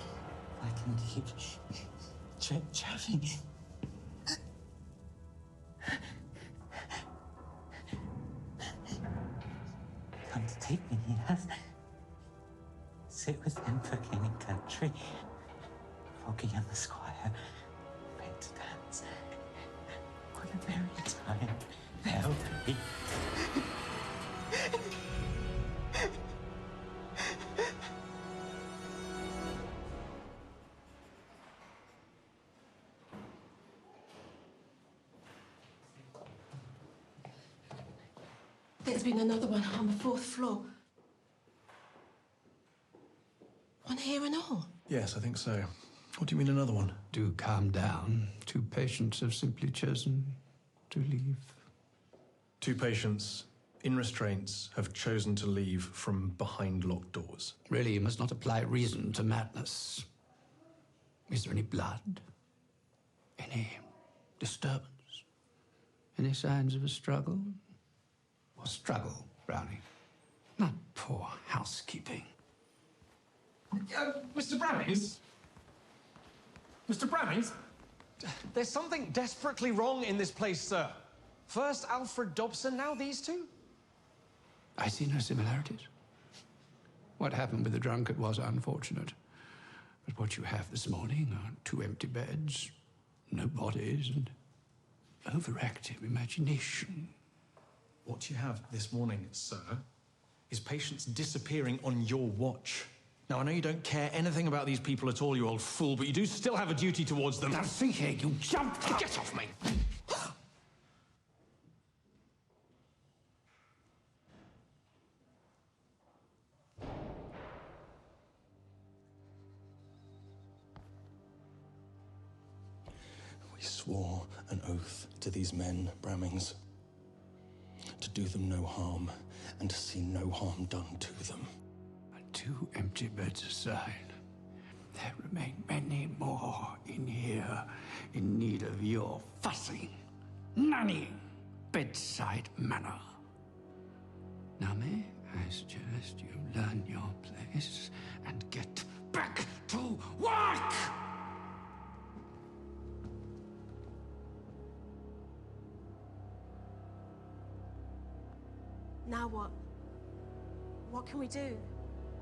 I can keep trapping. Come to take me, he has. Sit with him for king and country. Foggy and the squire. Made to dance. What a merry time there'll be. There's been another one on the 4th floor. One here and all. Yes, I think so. What do you mean, another one? Do calm down. 2 patients have simply chosen to leave. 2 patients in restraints have chosen to leave from behind locked doors. Really, you must not apply reason to madness. Is there any blood? Any disturbance? Any signs of a struggle? A struggle, Brownie. Not poor housekeeping. Mr. Brammings? Mr. Brammings? There's something desperately wrong in this place, sir. First Alfred Dobson, now these 2? I see no similarities. What happened with the drunkard was unfortunate. But what you have this morning are 2 empty beds, no bodies, and overactive imagination. What you have this morning, sir, is patients disappearing on your watch. Now, I know you don't care anything about these people at all, you old fool, but you do still have a duty towards them. Now, see here, you jumped up! Get off me! We swore an oath to these men, Brammings, to do them no harm and to see no harm done to them. 2 empty beds aside, there remain many more in here in need of your fussing, nannying, bedside manner. Now, may I suggest you learn your place and get back to work? Now what? What can we do?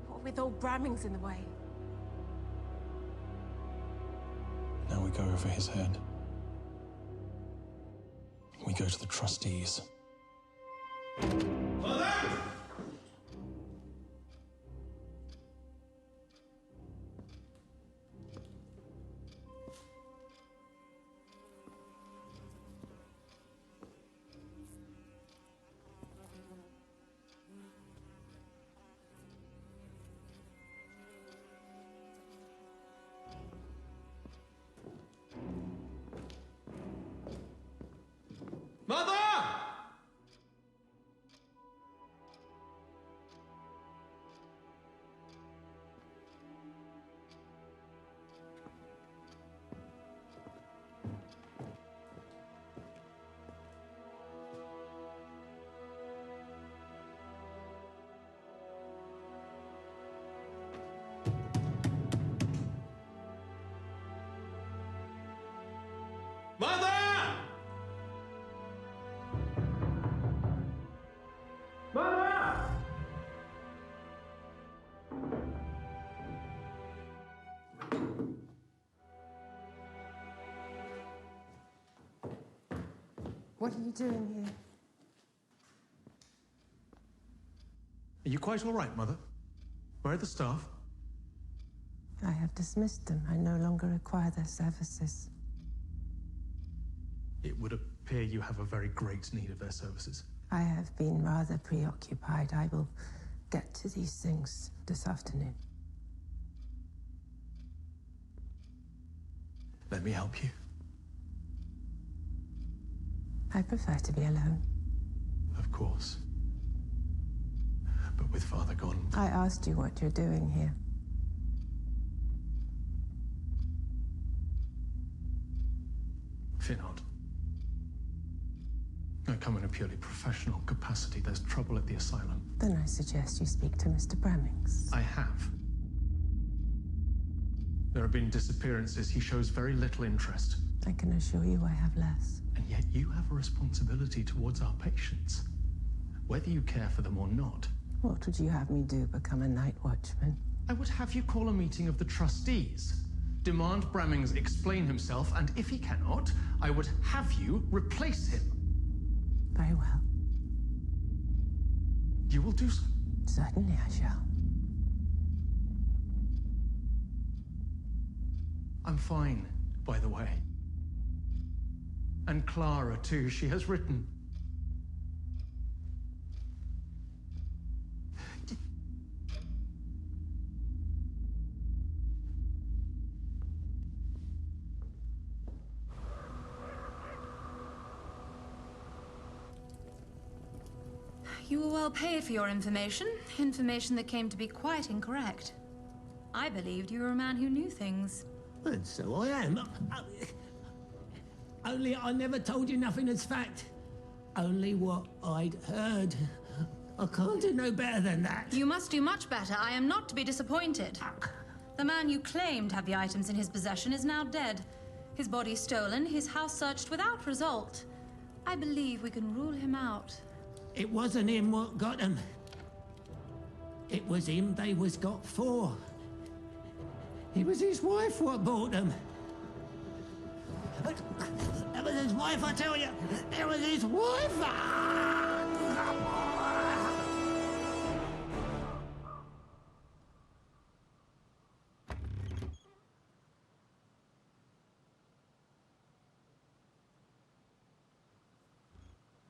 What with old Brammings in the way? go over his head. We go to the trustees. Mother! Mother! Mother! Mother! What are you doing here? Are you quite all right, Mother? Where are the staff? I have dismissed them. I no longer require their services. It would appear you have a very great need of their services. I have been rather preoccupied. I will get to these things this afternoon. Let me help you. I prefer to be alone. Of course. But with Father gone... I asked you what you're doing here. Fear not. I come in a purely professional capacity. There's trouble at the asylum. Then I suggest you speak to Mr. Brammings. I have. There have been disappearances. He shows very little interest. I can assure you I have less. And yet you have a responsibility towards our patients. Whether you care for them or not. What would you have me do, become a night watchman? I would have you call a meeting of the trustees. Demand Brammings explain himself, and if he cannot, I would have you replace him. Very well. You will do so? Certainly I shall. I'm fine, by the way. And Clara, too, she has written. You were well paid for your information that came to be quite incorrect. I believed you were a man who knew things. And so I am. Only I never told you nothing as fact. Only what I'd heard. I can't do no better than that. You must do much better. I am not to be disappointed. The man you claimed had the items in his possession is now dead. His body stolen, his house searched without result. I believe we can rule him out. It wasn't him what got them. It was him they was got for. It was his wife what bought them. It was his wife, I tell you. It was his wife.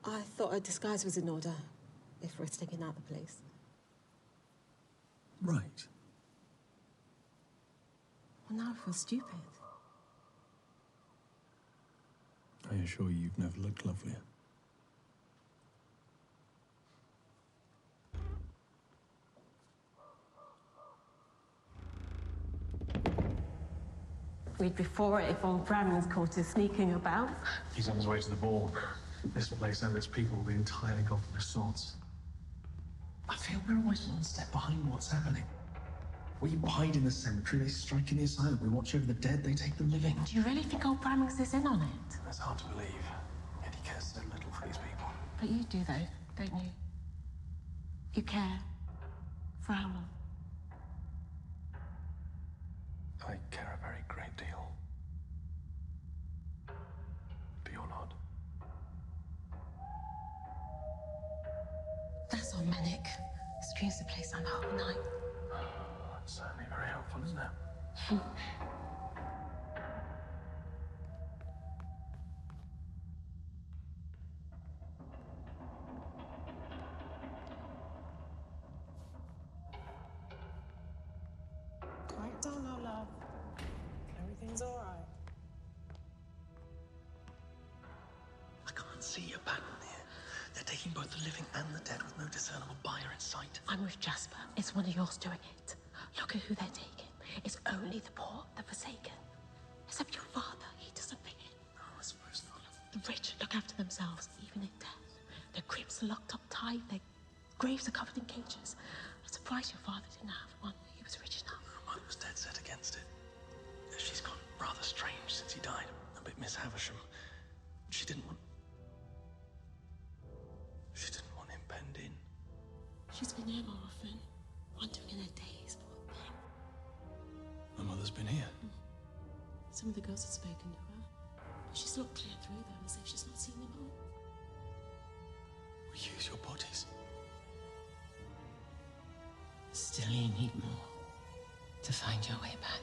I thought a disguise was in order, if we're sticking out the place. Right. Well, now I feel stupid. I assure you, you've never looked lovelier. We'd be for it if old Brammings caught us sneaking about. He's on his way to the ball. This place and its people will be entirely gone from his thoughts. I feel we're always one step behind what's happening. We hide in the cemetery, they strike in the asylum. We watch over the dead, they take the living. Do you really think old Brammings is in on it? It's hard to believe, yet he cares so little for these people. But you do, though, don't you? You care. For how long? I care a very great deal. Oh, no. That's certainly very helpful, isn't it? Quiet down now, love. Everything's all right. I can't see a pattern here. They're taking both the living and the dead with no discernible buyer in sight. I'm with Jasper. It's one of yours doing it. Look at who they're taking. It's only the poor, the forsaken. Except your father, he doesn't fit in. No, I suppose not. The rich look after themselves, even in death. Their crypts are locked up tight, their graves are covered in cages. I'm surprised your father didn't have one. He was rich enough. Mother was dead set against it. She's gone rather strange since he died. A bit Miss Havisham. She didn't want him penned in. She's been here more often, wandering in her days, poor thing. My mother's been here. Some of the girls had spoken to her, but she's looked clear through them as if she's not seen them all. We use your bodies. Still, you need more to find your way back.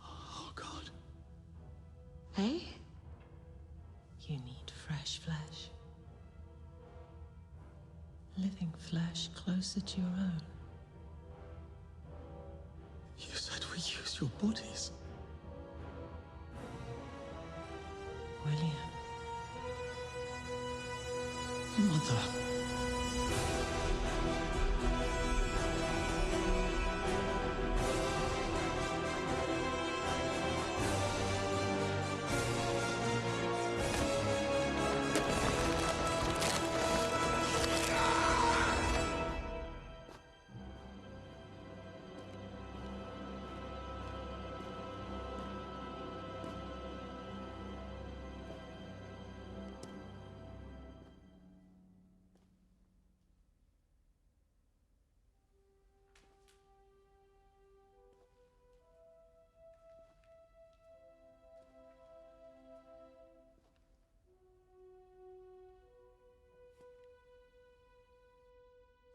Oh, God. Hey? You need fresh flesh. Living flesh closer to your own. You said we use your bodies. William. Mother.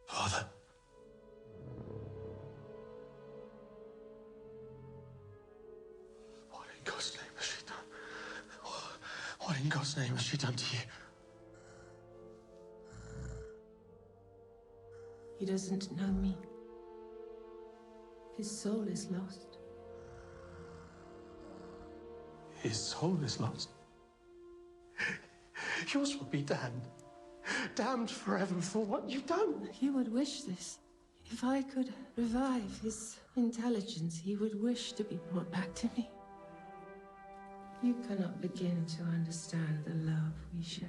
Father. What in God's name has she done? What in God's name has she done to you? He doesn't know me. His soul is lost. His soul is lost. Yours will be damned. Damned forever for what you've done. He would wish this. If I could revive his intelligence, he would wish to be brought back to me. You cannot begin to understand the love we share.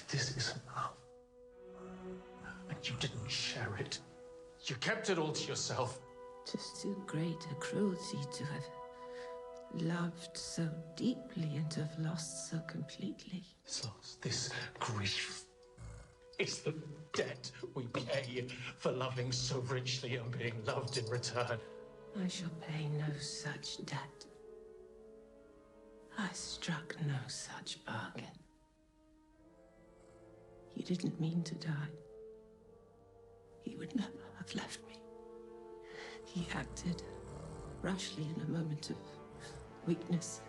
This isn't love. And you didn't share it. You kept it all to yourself. Just too great a cruelty to have loved so deeply and to have lost so completely. This loss, this grief. It's the debt we pay for loving so richly and being loved in return. I shall pay no such debt. I struck no such bargain. He didn't mean to die. He would never have left me. He acted rashly in a moment of weakness,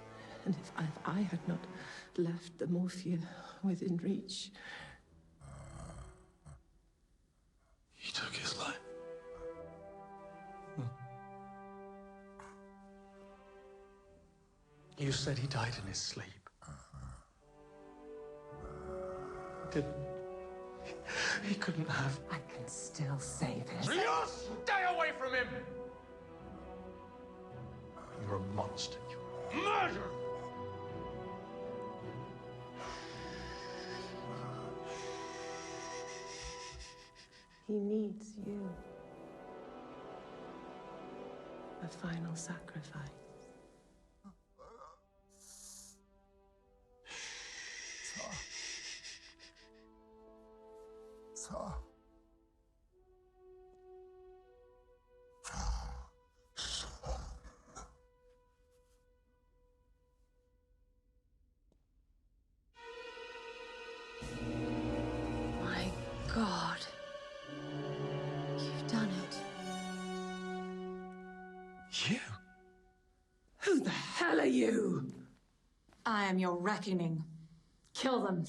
and if I had not left the morphia within reach... You took his life. You said he died in his sleep. Didn't. He couldn't have. I can still save him. You stay away from him! You're a monster. You're a murderer! He needs you. A final sacrifice. My God. You? Who the hell are you? I am your reckoning. Kill them.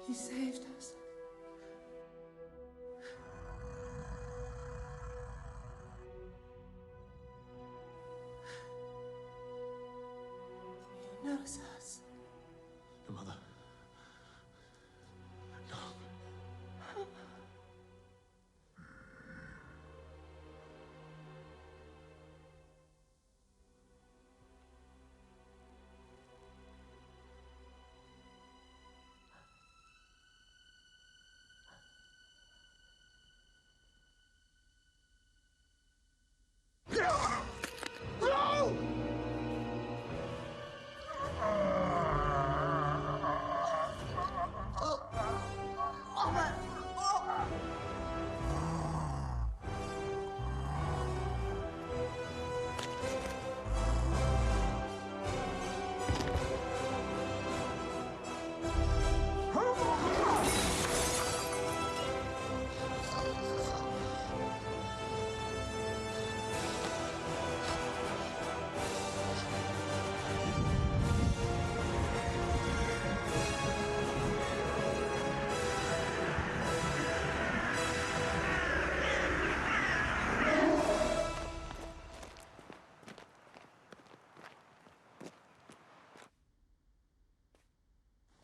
You saved us. He knows us. Your mother. No.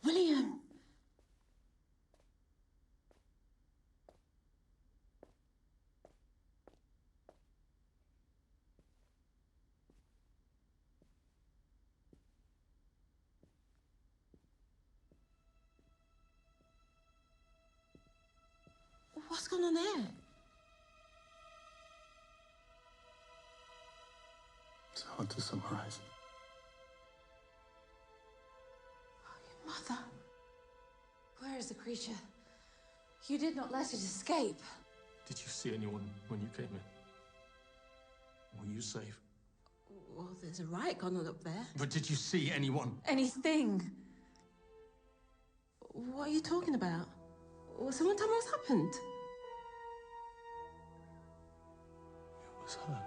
William! What's going on there? It's hard to summarize. Mother. Where is the creature? You did not let it escape. Did you see anyone when you came in? Were you safe? Well, there's a riot going on up there. But did you see anyone? Anything. What are you talking about? Will someone tell me what's happened? It was her.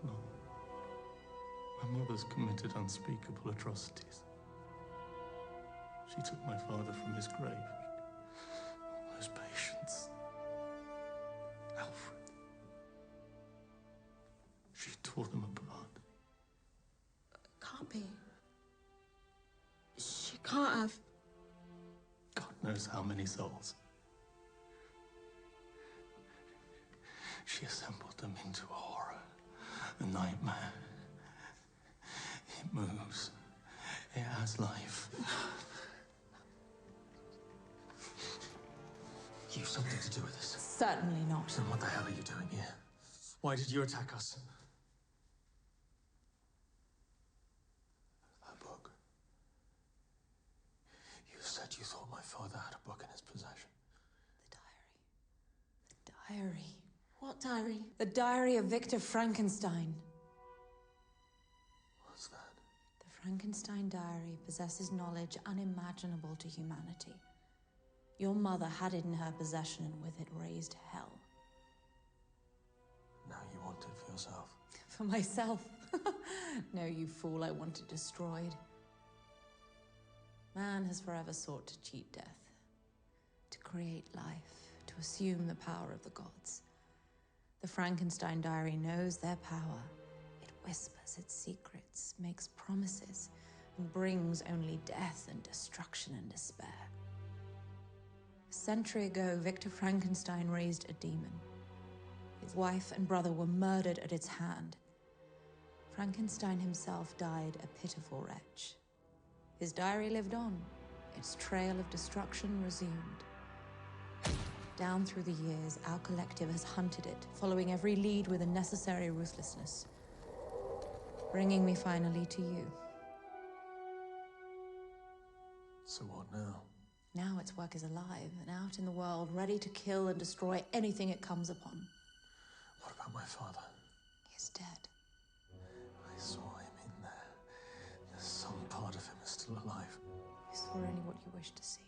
No. My mother's committed unspeakable atrocities. She took my father from his grave. All those patients. Alfred. She tore them apart. Can't be. She can't have. God knows how many souls. She assembled them into a horror, a nightmare. It moves. It has life. You've something to do with this. Certainly not. Then what the hell are you doing here? Why did you attack us? That book. father had a book in his possession. The diary. What diary? The diary of Victor Frankenstein. What's that? The Frankenstein diary possesses knowledge unimaginable to humanity. Your mother had it in her possession and with it raised hell. Now you want it for yourself. For myself? No, you fool, I want it destroyed. Man has forever sought to cheat death, to create life, to assume the power of the gods. The Frankenstein diary knows their power. It whispers its secrets, makes promises, and brings only death and destruction and despair. A century ago, Victor Frankenstein raised a demon. His wife and brother were murdered at its hand. Frankenstein himself died a pitiful wretch. His diary lived on. Its trail of destruction resumed. Down through the years, our collective has hunted it, following every lead with a necessary ruthlessness, bringing me finally to you. So what now? Now its work is alive and out in the world, ready to kill and destroy anything it comes upon. What about my father? He is dead. I saw him in there. Some part of him is still alive. You saw only what you wished to see.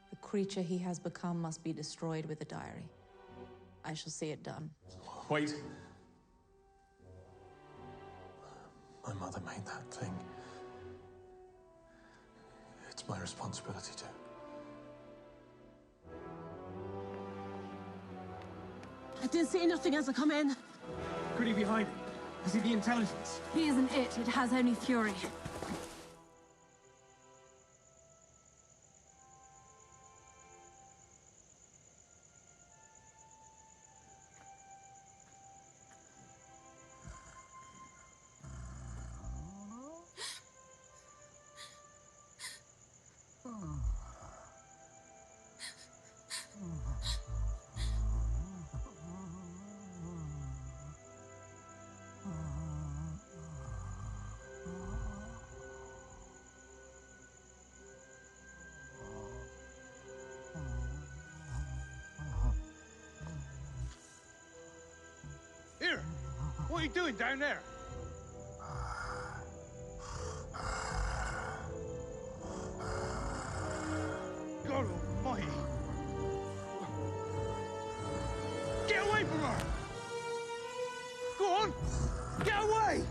The creature he has become must be destroyed with the diary. I shall see it done. Wait. My mother made that thing. It's my responsibility to. I didn't see nothing as I come in. Could he be hiding? Is he the intelligence? He isn't it. It has only fury. Here! What are you doing down there? God almighty! Get away from her! Go on! Get away!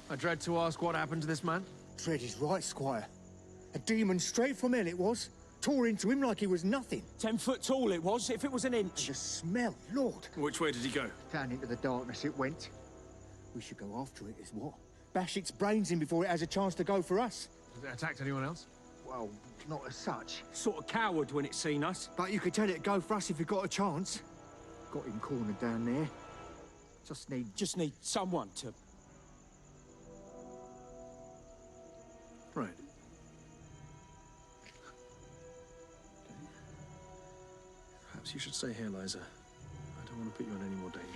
I dread to ask what happened to this man. Dread is right, Squire. A demon straight from hell it was. Tore into him like he was nothing. 10 foot tall it was, if it was an inch. And the smell, Lord. Which way did he go? Down into the darkness it went. We should go after it, is what? Bash its brains in before it has a chance to go for us. Has it attacked anyone else? Well, not as such. Sort of coward when it seen us. But you could tell it go for us if it got a chance. Got him cornered down there. Just need someone to... Right. Perhaps you should stay here, Liza. I don't want to put you in any more danger.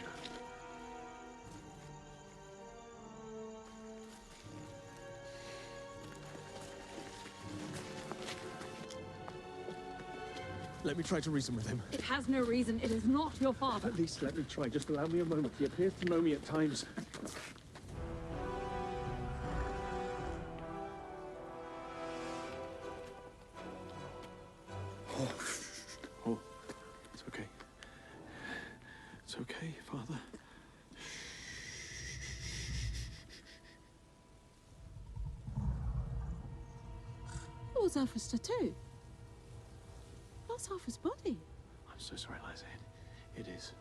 Let me try to reason with him. It has no reason. It is not your father. At least let me try. Just allow me a moment. He appears to know me at times. Oh, it's okay. It's okay, Father. What was Alfred's tattoo? That's Alfred's body. I'm so sorry, Liza. It is.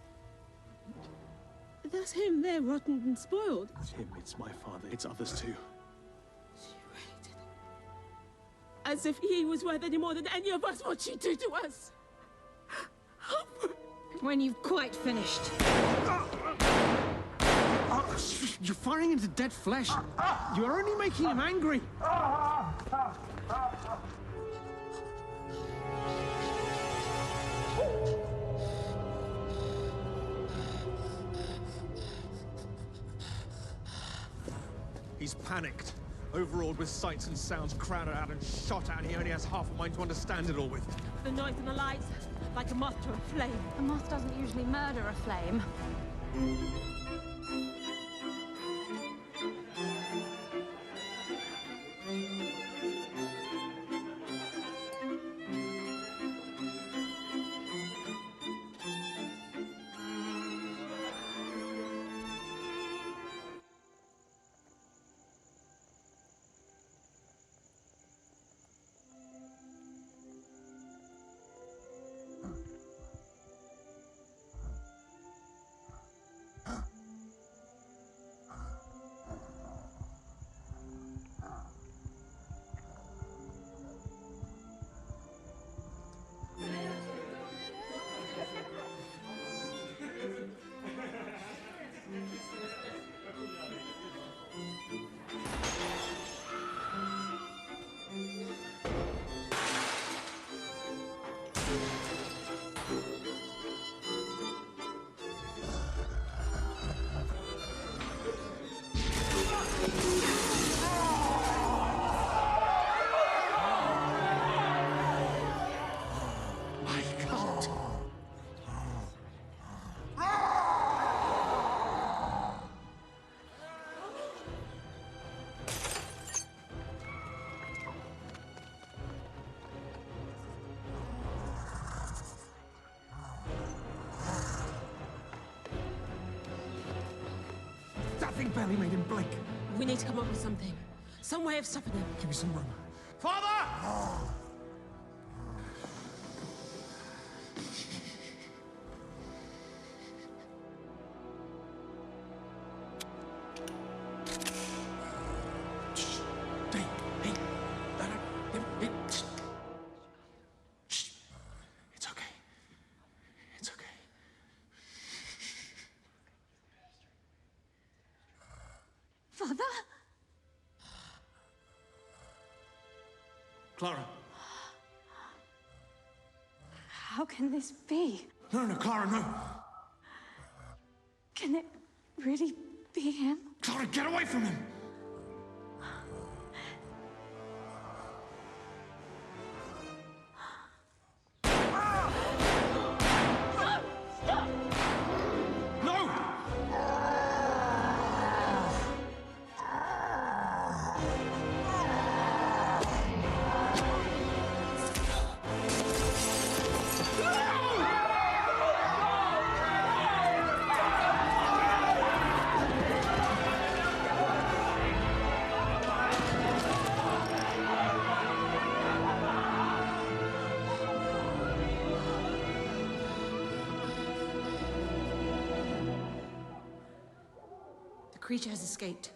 That's him there, rotten and spoiled. It's him. It's my father. It's others too. As if he was worth any more than any of us what you do to us. When you've quite finished. You're firing into dead flesh. You're only making him angry. He's panicked, overawed with sights and sounds crowded out and shot at. He only has half a mind to understand it all with. The noise and the lights, like a moth to a flame. A moth doesn't usually murder a flame. That thing barely made him blink. We need to come up with something. Some way of stopping them. Give me some room. Father! Father? Clara. How can this be? No, Clara, no. Can it really be him? Clara, get away from him! The creature has escaped.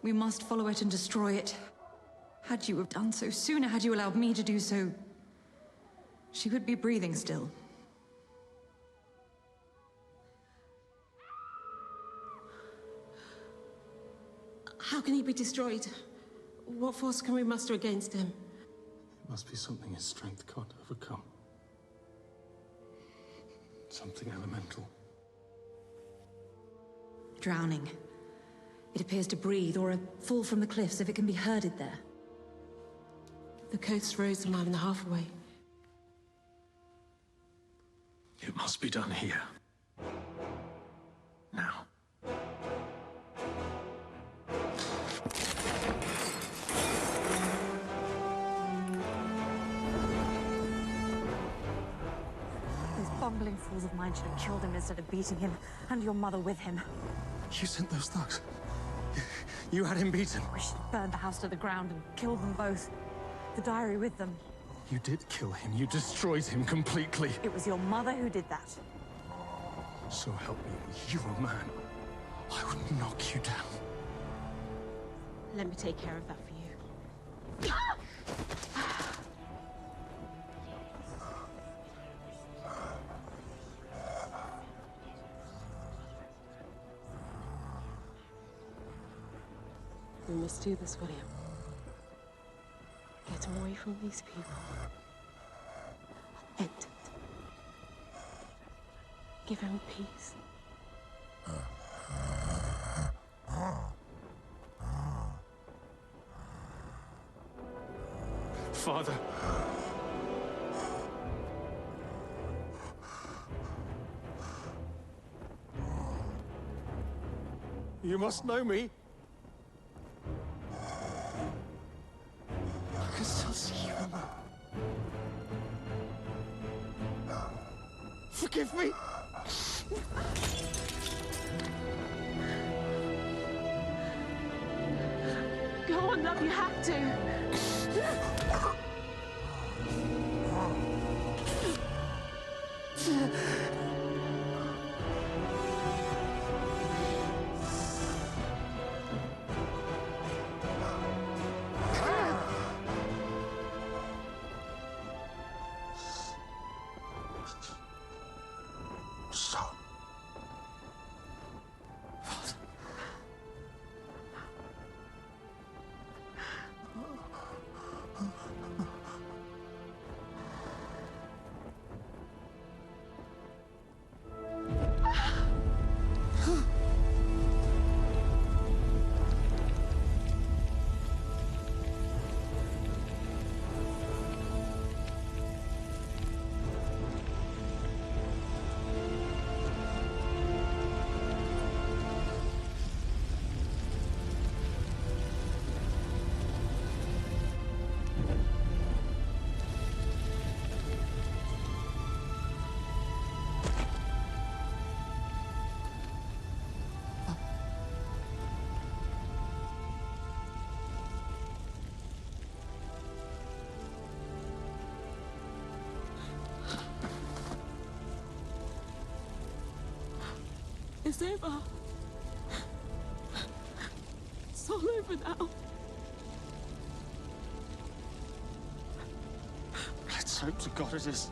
We must follow it and destroy it. Had you have done so sooner, had you allowed me to do so, she would be breathing still. How can he be destroyed? What force can we muster against him? It must be something his strength can't overcome. Something elemental. Drowning. It appears to breathe, or a fall from the cliffs if it can be herded there. The coast rose a mile and a half away. It must be done here. Now. Those bumbling fools of mine should have killed him instead of beating him, and your mother with him. You sent those thugs. You had him beaten. We should have burned the house to the ground and killed them both. The diary with them. You did kill him. You destroyed him completely. It was your mother who did that. So help me, were you a man, I would knock you down. Let me take care of that for you. Let's do this, William. Get him away from these people. End it. Give him peace. Father. You must know me. I can still see you. Forgive me. Go on, love, you have to. Stop. It's over. It's all over now. Let's hope to God it is.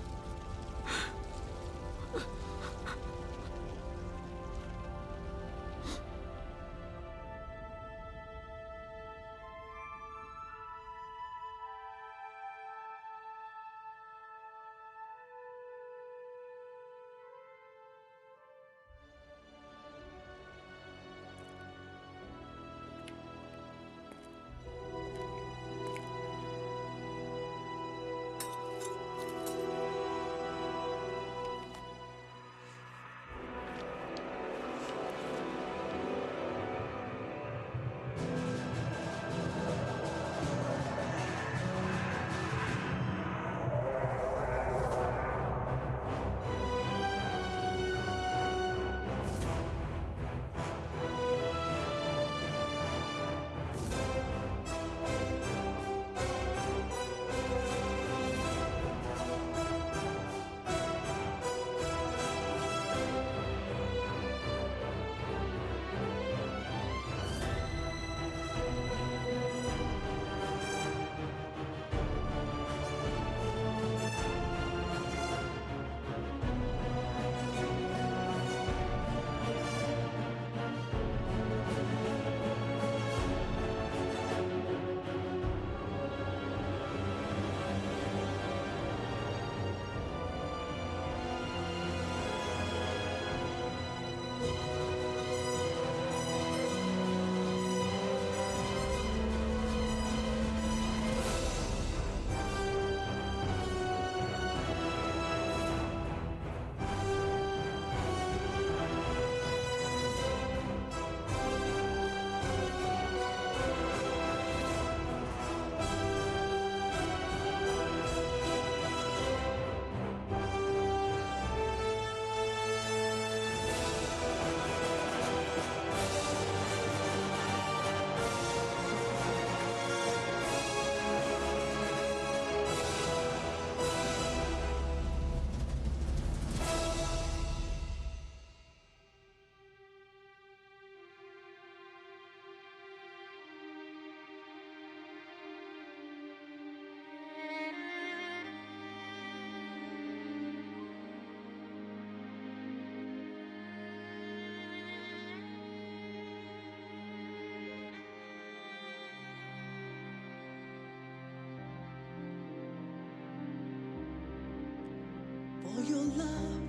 For your love,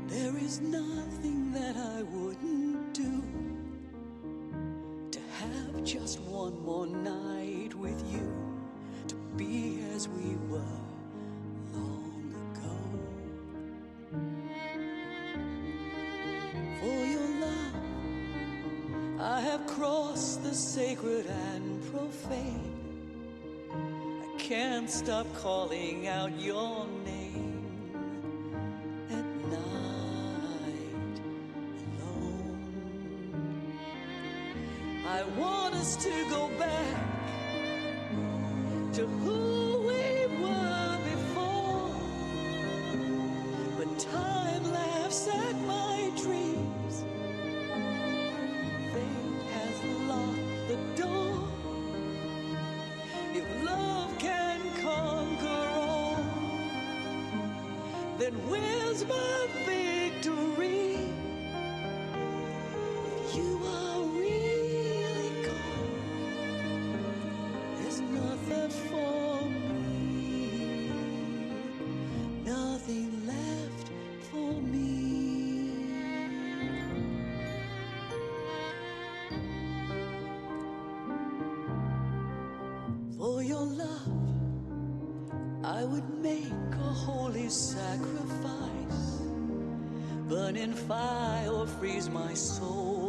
there is nothing that I wouldn't do. To have just one more night with you, to be as we were long ago. For your love, I have crossed the sacred and profane. I can't stop calling out your name at night alone. I want us to go back to who we were before, but time laughs at my dreams. Fate has locked the door. If love can conquer all, then where's my victory? If you are really gone, there's nothing for me, nothing left for me. For your love, I would make a holy sacrifice, burn in fire or freeze my soul